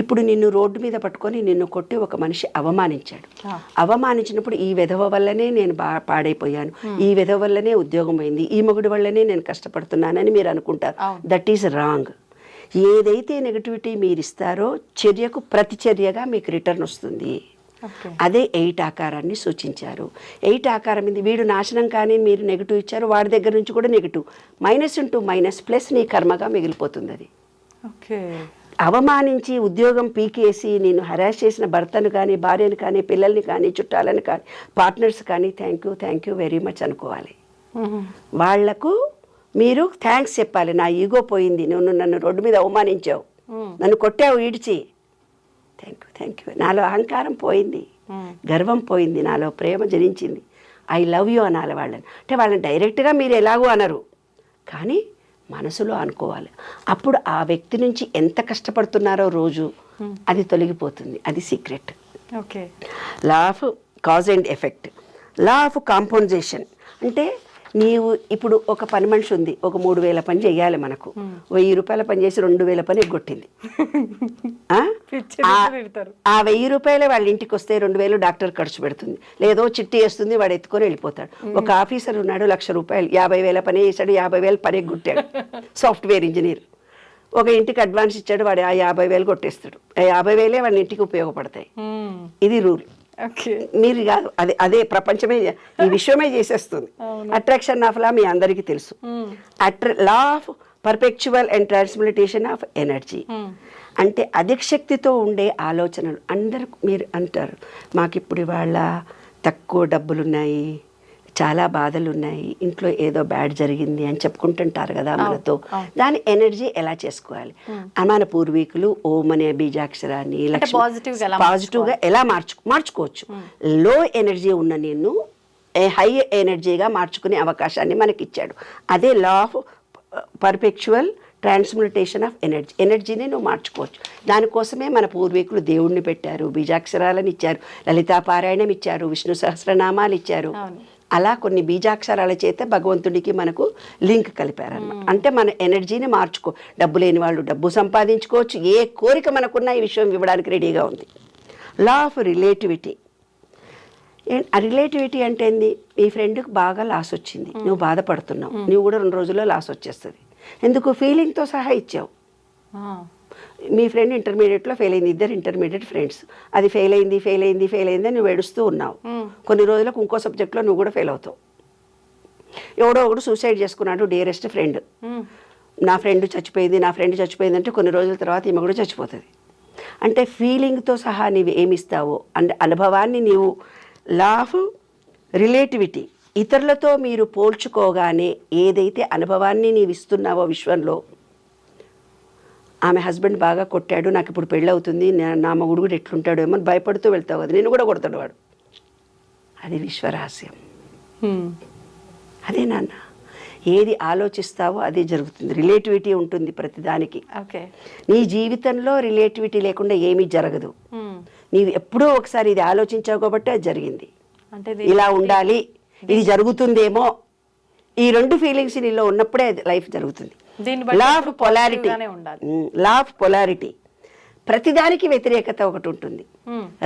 ఇప్పుడు నిన్ను రోడ్డు మీద పట్టుకొని నిన్ను కొట్టి ఒక మనిషి అవమానించాడు. అవమానించినప్పుడు ఈ విధవ వల్లనే నేను పాడైపోయాను, ఈ విధవ వల్లనే ఉద్యోగం అయింది, ఈ మొగుడు వల్లనే నేను కష్టపడుతున్నానని మీరు అనుకుంటారు. That is wrong. ఏదైతే నెగటివిటీ మీరు ఇస్తారో చర్యకు ప్రతిచర్యగా మీకు రిటర్న్ వస్తుంది. అదే 8 ఆకారాన్ని సూచించారు. 8 ఆకారం ఇది. వీడు నాశనం కానీ మీరు నెగిటివ్ ఇచ్చారు, వాడి దగ్గర నుంచి కూడా negative. Minus into minus plus నీ కర్మగా మిగిలిపోతుంది. అది అవమానించి ఉద్యోగం పీకేసి నేను హరాస్ చేసిన భర్తను కానీ, భార్యను కానీ, పిల్లల్ని కానీ, చుట్టాలను కానీ, పార్ట్నర్స్ కానీ థ్యాంక్ యూ వెరీ మచ్ అనుకోవాలి. వాళ్లకు మీరు థ్యాంక్స్ చెప్పాలి. నా ఈగో పోయింది, నువ్వు నన్ను రోడ్డు మీద అవమానించావు, నన్ను కొట్టావు ఈడ్చి, థ్యాంక్ యూ. నాలో అహంకారం పోయింది, గర్వం పోయింది, నాలో ప్రేమ జనించింది, ఐ లవ్ యూ అనాలి వాళ్ళని. అంటే వాళ్ళని డైరెక్ట్గా మీరు ఎలాగూ అనరు, కానీ మనసులో అనుకోవాలి. అప్పుడు ఆ వ్యక్తి నుంచి ఎంత కష్టపడుతున్నారో రోజు అది తొలగిపోతుంది. అది secret. Okay. Law of cause and effect. Law of compensation అంటే నీవు ఇప్పుడు ఒక పని మనిషి ఉంది, ఒక 3,000 పని చేయాలి, మనకు 1,000 రూపాయల పని చేసి 2,000 పని ఎగ్గొట్టింది. ఆ 1,000 రూపాయలే వాళ్ళ ఇంటికి వస్తే 2,000 డాక్టర్ ఖర్చు పెడుతుంది, లేదో చిట్టి వేస్తుంది, వాడు ఎత్తుకొని వెళ్ళిపోతాడు. ఒక ఆఫీసర్ ఉన్నాడు, 1,00,000 రూపాయలు 50,000 పని చేశాడు, 50,000 పని ఎగ్గొట్టాడు, సాఫ్ట్వేర్ ఇంజనీర్. ఒక ఇంటికి అడ్వాన్స్ ఇచ్చాడు, వాడు ఆ 50,000 కొట్టేస్తాడు. 50,000 వాడి ఇంటికి ఉపయోగపడతాయి. ఇది రూల్. మీరు కాదు, అదే ప్రపంచమే, ఈ విశ్వమే చేసేస్తుంది. అట్రాక్షన్ ఆఫ్ లా మీ అందరికీ తెలుసు. Law of perpetual and transmutation of energy అంటే అధిక శక్తితో ఉండే ఆలోచనలు. అందరు మీరు అంటారు, మాకు ఇప్పుడు ఇవాళ తక్కువ డబ్బులున్నాయి, చాలా బాధలు ఉన్నాయి, ఇంట్లో ఏదో బ్యాడ్ జరిగింది అని చెప్పుకుంటుంటారు కదా మనతో. దాని ఎనర్జీ ఎలా చేసుకోవాలి? మన పూర్వీకులు ఓం అనే బీజాక్షరాన్ని పాజిటివ్గా ఎలా మార్చుకోవచ్చు. లో ఎనర్జీ ఉన్న నేను హై ఎనర్జీగా మార్చుకునే అవకాశాన్ని మనకి ఇచ్చాడు. అదే law of perpetual transmutation of ఎనర్జీని నువ్వు మార్చుకోవచ్చు. దానికోసమే మన పూర్వీకులు దేవుణ్ణి పెట్టారు, బీజాక్షరాలను ఇచ్చారు, లలితా పారాయణం ఇచ్చారు, విష్ణు సహస్రనామాలు ఇచ్చారు. అలా కొన్ని బీజాక్షరాల చేత భగవంతుడికి మనకు లింక్ కలిపారన్నమాట. అంటే మన ఎనర్జీని మార్చుకో. డబ్బు లేని వాళ్ళు డబ్బు సంపాదించుకోవచ్చు, ఏ కోరిక మనకున్న ఈ విషయం ఇవ్వడానికి రెడీగా ఉంది. Law of relativity. రిలేటివిటీ అంటే ఏంది? మీ ఫ్రెండ్కి బాగా లాస్ వచ్చింది, నువ్వు బాధపడుతున్నావు, నువ్వు కూడా 2 రోజుల్లో లాస్ వచ్చేస్తుంది. ఎందుకు? ఫీలింగ్తో సహా ఇచ్చావు. మీ ఫ్రెండ్ ఇంటర్మీడియట్లో ఫెయిల్ అయింది, ఇద్దరు ఇంటర్మీడియట్ ఫ్రెండ్స్, అది ఫెయిల్ అయింది అని నువ్వు ఏడుస్తూ ఉన్నావు. కొన్ని రోజులకు ఇంకో సబ్జెక్ట్లో నువ్వు కూడా ఫెయిల్ అవుతావు. ఎవడో ఒకడు సూసైడ్ చేసుకున్నాడు, డియరెస్ట్ ఫ్రెండ్, నా ఫ్రెండ్ చచ్చిపోయింది అంటే కొన్ని రోజుల తర్వాత ఈమె కూడా చచ్చిపోతుంది. అంటే ఫీలింగ్తో సహా నీవు ఏమిస్తావో అంటే అనుభవాన్ని నీవు. Law of relativity. ఇతరులతో మీరు పోల్చుకోగానే ఏదైతే అనుభవాన్ని నీవు ఇస్తున్నావో విశ్వంలో, ఆమె హస్బెండ్ బాగా కొట్టాడు, నాకు ఇప్పుడు పెళ్ళి అవుతుంది, నా మగుడు కూడా ఎట్లుంటాడు ఏమో భయపడుతూ వెళ్తావు కదా, నేను కూడా కొడతాడు వాడు. అది విశ్వరహస్యం. అదే నాన్న, ఏది ఆలోచిస్తావో అదే జరుగుతుంది. రిలేటివిటీ ఉంటుంది ప్రతిదానికి. నీ జీవితంలో రిలేటివిటీ లేకుండా ఏమీ జరగదు. నీవు ఎప్పుడో ఒకసారి ఇది ఆలోచించావు కాబట్టి అది జరిగింది. ఇలా ఉండాలి, ఇది జరుగుతుందేమో, ఈ 2 ఫీలింగ్స్ నీలో ఉన్నప్పుడే లైఫ్ జరుగుతుంది. Law of polarity. Law of polarity. ప్రతిదానికి వ్యతిరేకత ఒకటి ఉంటుంది.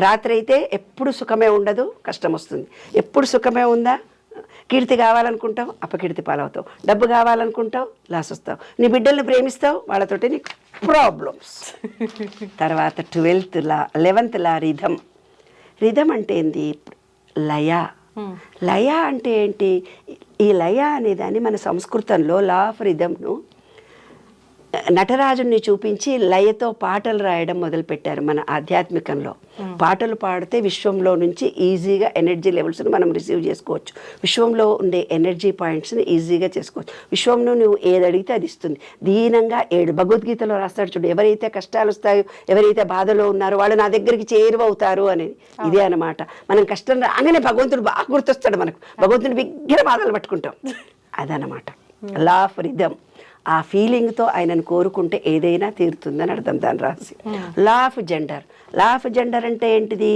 రాత్రి అయితే ఎప్పుడు సుఖమే ఉండదు, కష్టం వస్తుంది. ఎప్పుడు సుఖమే ఉందా, కీర్తి కావాలనుకుంటావు, అపకీర్తి పాలవుతావు. డబ్బు కావాలనుకుంటావు, లాస్ వస్తావు. నీ బిడ్డల్ని ప్రేమిస్తావు, వాళ్ళతోటి నీకు ప్రాబ్లమ్స్. తర్వాత 11th లా రిధం. రిధం అంటే ఏంది? లయ. లయ అంటే ఏంటి? ఈ లయ అనేదాన్ని మన సంస్కృతంలో లా ఆఫ్ రిధంను నటరాజుని చూపించి లయతో పాటలు రాయడం మొదలుపెట్టారు మన ఆధ్యాత్మికంలో. పాటలు పాడితే విశ్వంలో నుంచి ఈజీగా ఎనర్జీ లెవెల్స్ని మనం రిసీవ్ చేసుకోవచ్చు. విశ్వంలో ఉండే ఎనర్జీ పాయింట్స్ని ఈజీగా చేసుకోవచ్చు. విశ్వంలో నువ్వు ఏది అడిగితే అది ఇస్తుంది. దీనంగా 7 భగవద్గీతలో రాస్తాడు చూడు, ఎవరైతే కష్టాలు వస్తాయో, ఎవరైతే బాధలో ఉన్నారో వాళ్ళు నా దగ్గరికి చేరువవుతారు అనేది. ఇదే అన్నమాట. మనం కష్టం రాగానే భగవంతుడు బాగా గుర్తొస్తాడు మనకు. భగవంతుని బిగ్గర బాధలు పట్టుకుంటాం. అదనమాట లా ఆఫ్ రిథమ్. ఆ ఫీలింగ్తో ఆయనను కోరుకుంటే ఏదైనా తీరుతుందని అర్థం దాని రాసి. Law of gender. Law of gender అంటే ఏంటిది?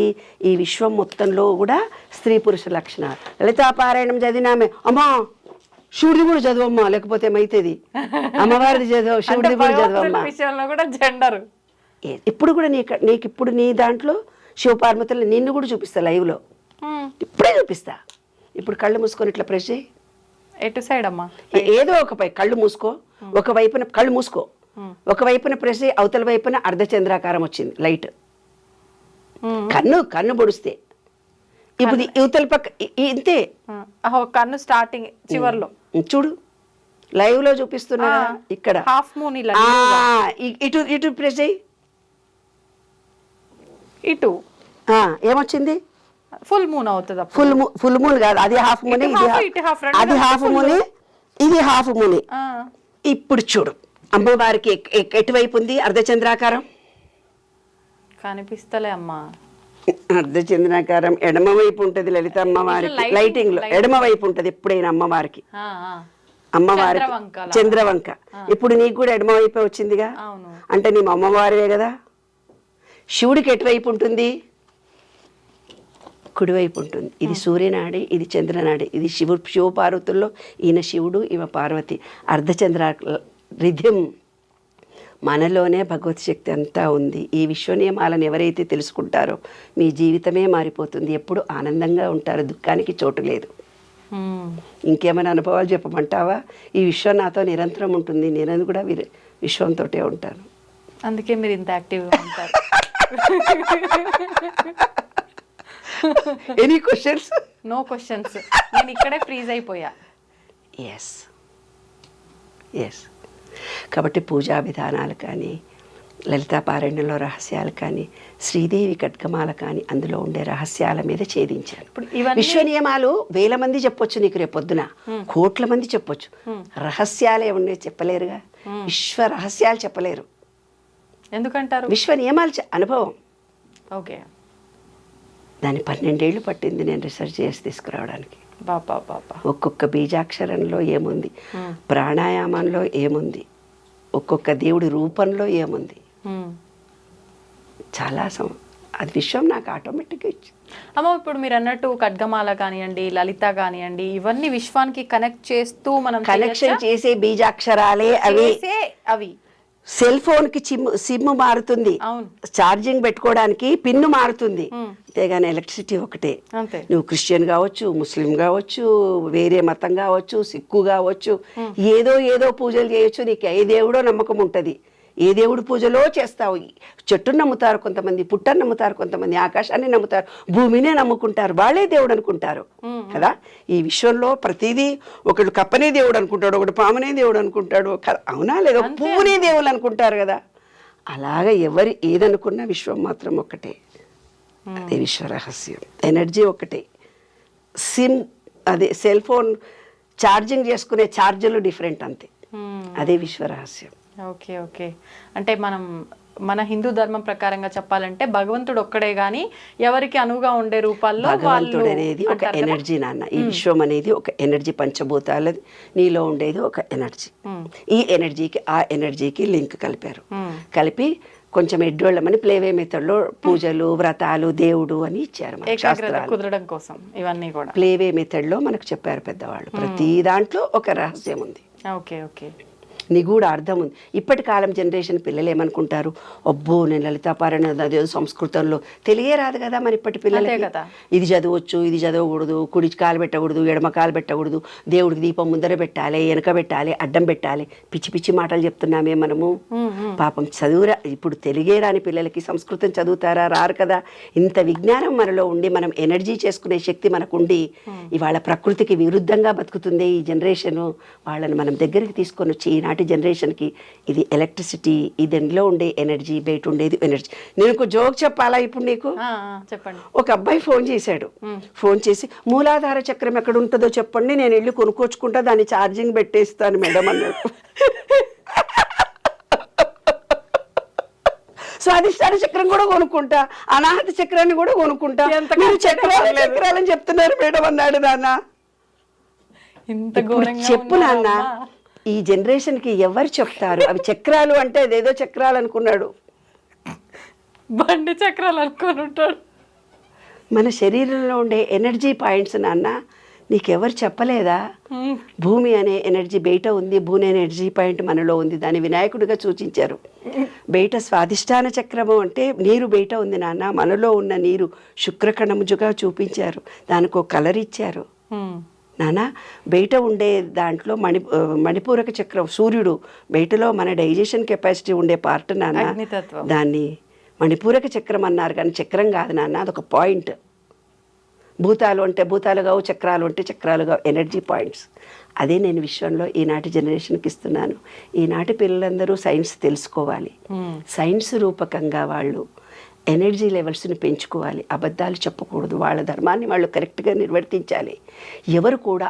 ఈ విశ్వం మొత్తంలో కూడా స్త్రీ పురుష లక్షణాలు. లలితాపారాయణం చదివినామే, అమ్మా శివుడిది కూడా చదవమ్మా, లేకపోతే ఏమైతుంది, అమ్మవారిది చదవ, శివుడిది కూడా చదవమ్మా. విషయంలో కూడా జెండర్. ఇప్పుడు కూడా నీకు ఇప్పుడు నీ దాంట్లో శివపార్వతులు నిన్ను కూడా చూపిస్తా లైవ్లో. ఇప్పుడే చూపిస్తా. ఇప్పుడు కళ్ళు మూసుకొని ఇట్లా ప్రెస్ చేయి. ఎటు సైడ్ అమ్మా? ఏదో ఒక కళ్ళు మూసుకో, ఒక వైపున కళ్ళు మూసుకో, ఒక వైపున ప్రెస్ చేయి, అవతల వైపున అర్ధచంద్రాకారం వచ్చింది లైట్. కన్ను పొడిస్తే ఇప్పుడు యువతల పక్క ఇంతే. కన్ను స్టార్టింగ్ చివర్లో చూడు, లైవ్ లో చూపిస్తున్నా ఇక్కడ. హాఫ్ మూన్ ఇలా ఇటు ఇటు ప్రెస్ చేయి. ఇటు ఏమొచ్చింది? ఫుల్ మూన్ అవుతుంది. ఫుల్ మూన్ కాదు, అది హాఫ్ మూన్. అది హాఫ్ మూన్, ఇది హాఫ్ మూన్. ఇప్పుడు చూడు, అమ్మవారికి ఎటువైపు ఉంది అర్ధచంద్రాకారం? కనిపిస్తలే అమ్మా. అర్ధచంద్రాకారం ఎడమ వైపు ఉంటది లలిత అమ్మవారికి. లైటింగ్ లో ఎడమ వైపు ఉంటది ఎప్పుడైనా అమ్మవారికి. చంద్రవంక. ఇప్పుడు నీకు కూడా ఎడమ వైపే వచ్చిందిగా, అంటే నీ అమ్మవారివే కదా. శివుడికి ఎటువైపు ఉంటుంది? కుడివైపు ఉంటుంది. ఇది సూర్యనాడి, ఇది చంద్రనాడి. ఇది శివపార్వతుల్లో ఈయన శివుడు, ఈమె పార్వతి. అర్ధచంద్ర రిథం. మనలోనే భగవత్ శక్తి అంతా ఉంది. ఈ విశ్వ నియమాలను ఎవరైతే తెలుసుకుంటారో మీ జీవితమే మారిపోతుంది. ఎప్పుడు ఆనందంగా ఉంటారు, దుఃఖానికి చోటు లేదు. ఇంకేమైనా అనుభవాలు చెప్పమంటావా? ఈ విశ్వం నాతో నిరంతరం ఉంటుంది. నేను కూడా విశ్వంతో ఉంటాను. అందుకే మీరు ఇంత యాక్టివ్గా ఉంటారు. Any questions? No questions. నేను ఇక్కడే ఫ్రీజ్ అయిపోయా. ఎస్. కాబట్టి పూజా విధానాలు కానీ, లలితాపారాయణంలో రహస్యాలు కానీ, శ్రీదేవి ఖడ్గమాల కానీ, అందులో ఉండే రహస్యాల మీద ఛేదించాను. విశ్వ నియమాలు 1000 మంది చెప్పొచ్చు నీకు, రేపొద్దున కోట్ల మంది చెప్పొచ్చు. రహస్యాలే ఉండే చెప్పలేరుగా. విశ్వ రహస్యాలు చెప్పలేరు. ఎందుకంటారు? విశ్వ నియమాలు అనుభవం. ఓకే. దాన్ని 12 ఏళ్ళు పట్టింది నేను రీసెర్చ్ చేసి తీసుకురావడానికి. ఒక్కొక్క బీజాక్షరంలో ఏముంది, ప్రాణాయామంలో ఏముంది, ఒక్కొక్క దేవుడి రూపంలో ఏముంది, చాలా అది విశ్వం నాకు ఆటోమేటిక్గా ఇచ్చింది. అమ్మ, ఇప్పుడు మీరు అన్నట్టు ఖడ్గమాల కానివ్వండి, లలిత కానివ్వండి, ఇవన్నీ విశ్వానికి కనెక్ట్ చేస్తూ మనం కనెక్షన్ చేసే బీజాక్షరాలే అవి. సెల్ ఫోన్ కి సిమ్ మారుతుంది, ఛార్జింగ్ పెట్టుకోవడానికి పిన్ను మారుతుంది, అంతేగాని ఎలక్ట్రిసిటీ ఒకటే. నువ్వు క్రిస్టియన్ కావచ్చు, ముస్లిం కావచ్చు, వేరే మతం కావచ్చు, సిక్కు కావచ్చు, ఏదో పూజలు చేయొచ్చు. నీకు ఏ దేవుడో నమ్మకం ఉంటుంది, ఏ దేవుడు పూజలో చేస్తావు. చెట్టును నమ్ముతారు కొంతమంది, పుట్టను నమ్ముతారు కొంతమంది, ఆకాశాన్ని నమ్ముతారు, భూమినే నమ్ముకుంటారు, వాళ్ళే దేవుడు అనుకుంటారు కదా. ఈ విశ్వంలో ప్రతిదీ ఒకడు కప్పనే దేవుడు అనుకుంటాడు, ఒకడు పామునే దేవుడు అనుకుంటాడు, అవునా లేదా? పువ్వునే దేవుడు అనుకుంటారు కదా. అలాగా ఎవరు ఏదనుకున్నా విశ్వం మాత్రం ఒకటే. అదే విశ్వ రహస్యం. ఎనర్జీ ఒకటే. సిమ్ అదే సెల్ ఫోన్ ఛార్జింగ్ చేసుకునే ఛార్జర్లు డిఫరెంట్, అంతే. అదే విశ్వ రహస్యం. Okay okay. అంటే మన హిందూ ధర్మం ప్రకారంగా చెప్పాలంటే భగవంతుడు ఒక్కడే గాని ఎవరికి అనువుగా ఉండే రూపాల్లో భగవంతుడు అనేది ఒక ఎనర్జీ నాన్న. ఈ విశ్వం అనేది ఒక ఎనర్జీ, పంచభూతాలది. నీలో ఉండేది ఒక ఎనర్జీ. ఈ ఎనర్జీకి ఆ ఎనర్జీకి లింక్ కలిపారు. కలిపి కొంచెం ఎడ్డోళ్ళమని ప్లేవే మెథడ్లో పూజలు, వ్రతాలు, దేవుడు అని ఇచ్చారు కుదరడం కోసం. ఇవన్నీ కూడా ప్లేవే మెథడ్లో మనకు చెప్పారు పెద్దవాళ్ళు. ప్రతి దాంట్లో ఒక రహస్యం ఉంది. Okay okay. నిగూఢ అర్థం ఉంది. ఇప్పటి కాలం జనరేషన్ పిల్లలు ఏమనుకుంటారు, అబ్బో నేను లలితాపారాయణ అదేదో సంస్కృతంలో తెలియరాదు కదా మరి ఇప్పటి పిల్లలకి. ఇది చదవచ్చు, ఇది చదవకూడదు, కుడి కాలు పెట్టకూడదు, ఎడమ కాలు పెట్టకూడదు, దేవుడికి దీపం ముందర పెట్టాలి, వెనక పెట్టాలి, అడ్డం పెట్టాలి, పిచ్చి పిచ్చి మాటలు చెప్తున్నామే మనము. పాపం చదువురా, ఇప్పుడు తెలుగే రాని పిల్లలకి సంస్కృతం చదువుతారా? రారు కదా. ఇంత విజ్ఞానం మనలో ఉండి మనం ఎనర్జీ చేసుకునే శక్తి మనకుండి ఇవాళ ప్రకృతికి విరుద్ధంగా బతుకుతుంది ఈ జనరేషను. వాళ్ళని మనం దగ్గరికి తీసుకొని వచ్చి ఈనాటి ఈనాటి జనరేషన్కి ఇది ఎలక్ట్రిసిటీ, ఇది ఇంట్లో ఉండే ఎనర్జీ, బయట ఉండేది ఎనర్జీ. నేను ఒక జోక్ చెప్పాలా ఇప్పుడు నీకు? చెప్పండి. ఒక అబ్బాయి ఫోన్ చేశాడు. ఫోన్ చేసి మూలాధార చక్రం ఎక్కడ ఉంటుందో చెప్పండి, నేను వెళ్ళి కొనుక్కొచ్చుకుంటా, దాన్ని ఛార్జింగ్ పెట్టేస్తాను మేడం అన్నాడు. స్వాదిష్టాన చక్రం కూడా కొనుక్కుంటా, అనాహత చక్రాన్ని కూడా కొనుక్కుంటా, మీరు చక్రాలని చెప్తున్నారు మేడం అన్నాడు. నాన్న చెప్పు నాన్న, ఈ జనరేషన్కి ఎవరు చెప్తారు? అవి చక్రాలు అంటే అదేదో చక్రాలు అనుకున్నాడు, బండి చక్రాలు అనుకుని ఉంటాడు. మన శరీరంలో ఉండే ఎనర్జీ పాయింట్స్ నాన్న నీకెవరు చెప్పలేదా? భూమి అనే ఎనర్జీ బయట ఉంది, భూమి అనే ఎనర్జీ పాయింట్ మనలో ఉంది, దాన్ని వినాయకుడిగా సూచించారు. బయట స్వాదిష్టాన చక్రము అంటే నీరు బయట ఉంది నాన్న, మనలో ఉన్న నీరు శుక్రకణముజుగా చూపించారు, దానికి ఒక కలర్ ఇచ్చారు నాన్న. బయట ఉండే దాంట్లో మణిపూరక చక్రం సూర్యుడు, బయటలో మన డైజెషన్ కెపాసిటీ ఉండే పార్ట్ నాన్న, దాన్ని మణిపూరక చక్రం అన్నారు కానీ చక్రం కాదు నాన్న, అదొక పాయింట్. భూతాలు అంటే భూతాలు కావు, చక్రాలు అంటే చక్రాలు కావు, ఎనర్జీ పాయింట్స్. అదే నేను విశ్వంలో ఈనాటి జనరేషన్కి ఇస్తున్నాను. ఈనాటి పిల్లలందరూ సైన్స్ తెలుసుకోవాలి, సైన్స్ రూపకంగా వాళ్ళు ఎనర్జీ లెవెల్స్ని పెంచుకోవాలి, అబద్ధాలు చెప్పకూడదు, వాళ్ళ ధర్మాన్ని వాళ్ళు కరెక్ట్గా నిర్వర్తించాలి. ఎవరు కూడా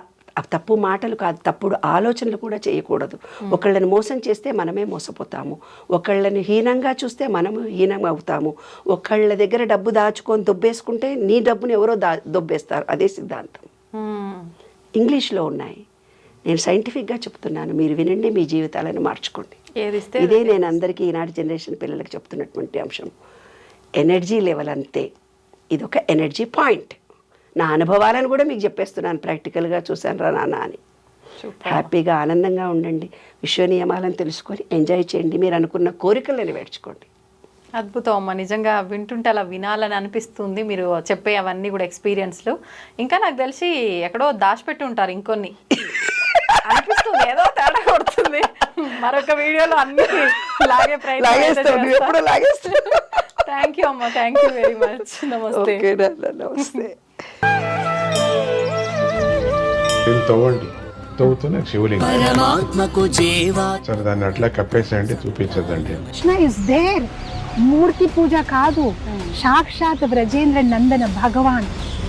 తప్పు మాటలు కాదు, తప్పుడు ఆలోచనలు కూడా చేయకూడదు. ఒకళ్ళని మోసం చేస్తే మనమే మోసపోతాము, ఒకళ్ళని హీనంగా చూస్తే మనము హీనం అవుతాము, ఒకళ్ళ దగ్గర డబ్బు దాచుకొని దొబ్బేసుకుంటే నీ డబ్బుని ఎవరో దొబ్బేస్తారు. అదే సిద్ధాంతం ఇంగ్లీష్లో ఉన్నాయి. నేను సైంటిఫిక్గా చెప్తున్నాను, మీరు వినండి, మీ జీవితాలను మార్చుకోండి. ఇదే నేను అందరికీ ఈనాటి జనరేషన్ పిల్లలకు చెప్తున్నటువంటి అంశం. ఎనర్జీ లెవెల్ అంతే, ఇదొక ఎనర్జీ పాయింట్. నా అనుభవాలను కూడా మీకు చెప్పేస్తున్నాను, ప్రాక్టికల్గా చూశాను రా నాన్న అని. హ్యాపీగా ఆనందంగా ఉండండి, విశ్వ నియమాలను తెలుసుకొని ఎంజాయ్ చేయండి, మీరు అనుకున్న కోరికలు నెరవేర్చుకోండి. అద్భుతం అమ్మ, నిజంగా వింటుంటే అలా వినాలని అనిపిస్తుంది మీరు చెప్పే అవన్నీ కూడా ఎక్స్పీరియన్స్లు. ఇంకా నాకు తెలిసి ఎక్కడో దాచిపెట్టి ఉంటారు ఇంకొన్ని అనిపిస్తుంది, ఏదో తేడా కొడుతుంది. మరొక వీడియోలో అన్ని లాగే ప్రయత్నం. థ్యాంక్ యూ అమ్మ, థ్యాంక్ యూ వెరీ మచ్. నమస్తే. నమస్తే. తవ్వండి, తవ్వుతున్న శివలింగం సరే దాన్ని అట్లా కప్పేసేయండి, చూపించదండి. కృష్ణ ఇస్ దేర్, మూర్తి పూజ కాదు, సాక్షాత్ బ్రజేంద్ర నందన భగవాన్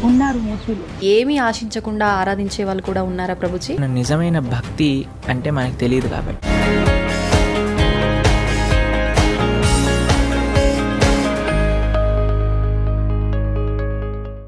ఉన్నారు మూర్తిలో. ఏమీ ఆశించకుండా ఆరాధించే వాళ్ళు కూడా ఉన్నారా ప్రభుజీ? నిజమైన భక్తి అంటే మనకు తెలియదు కాబట్టి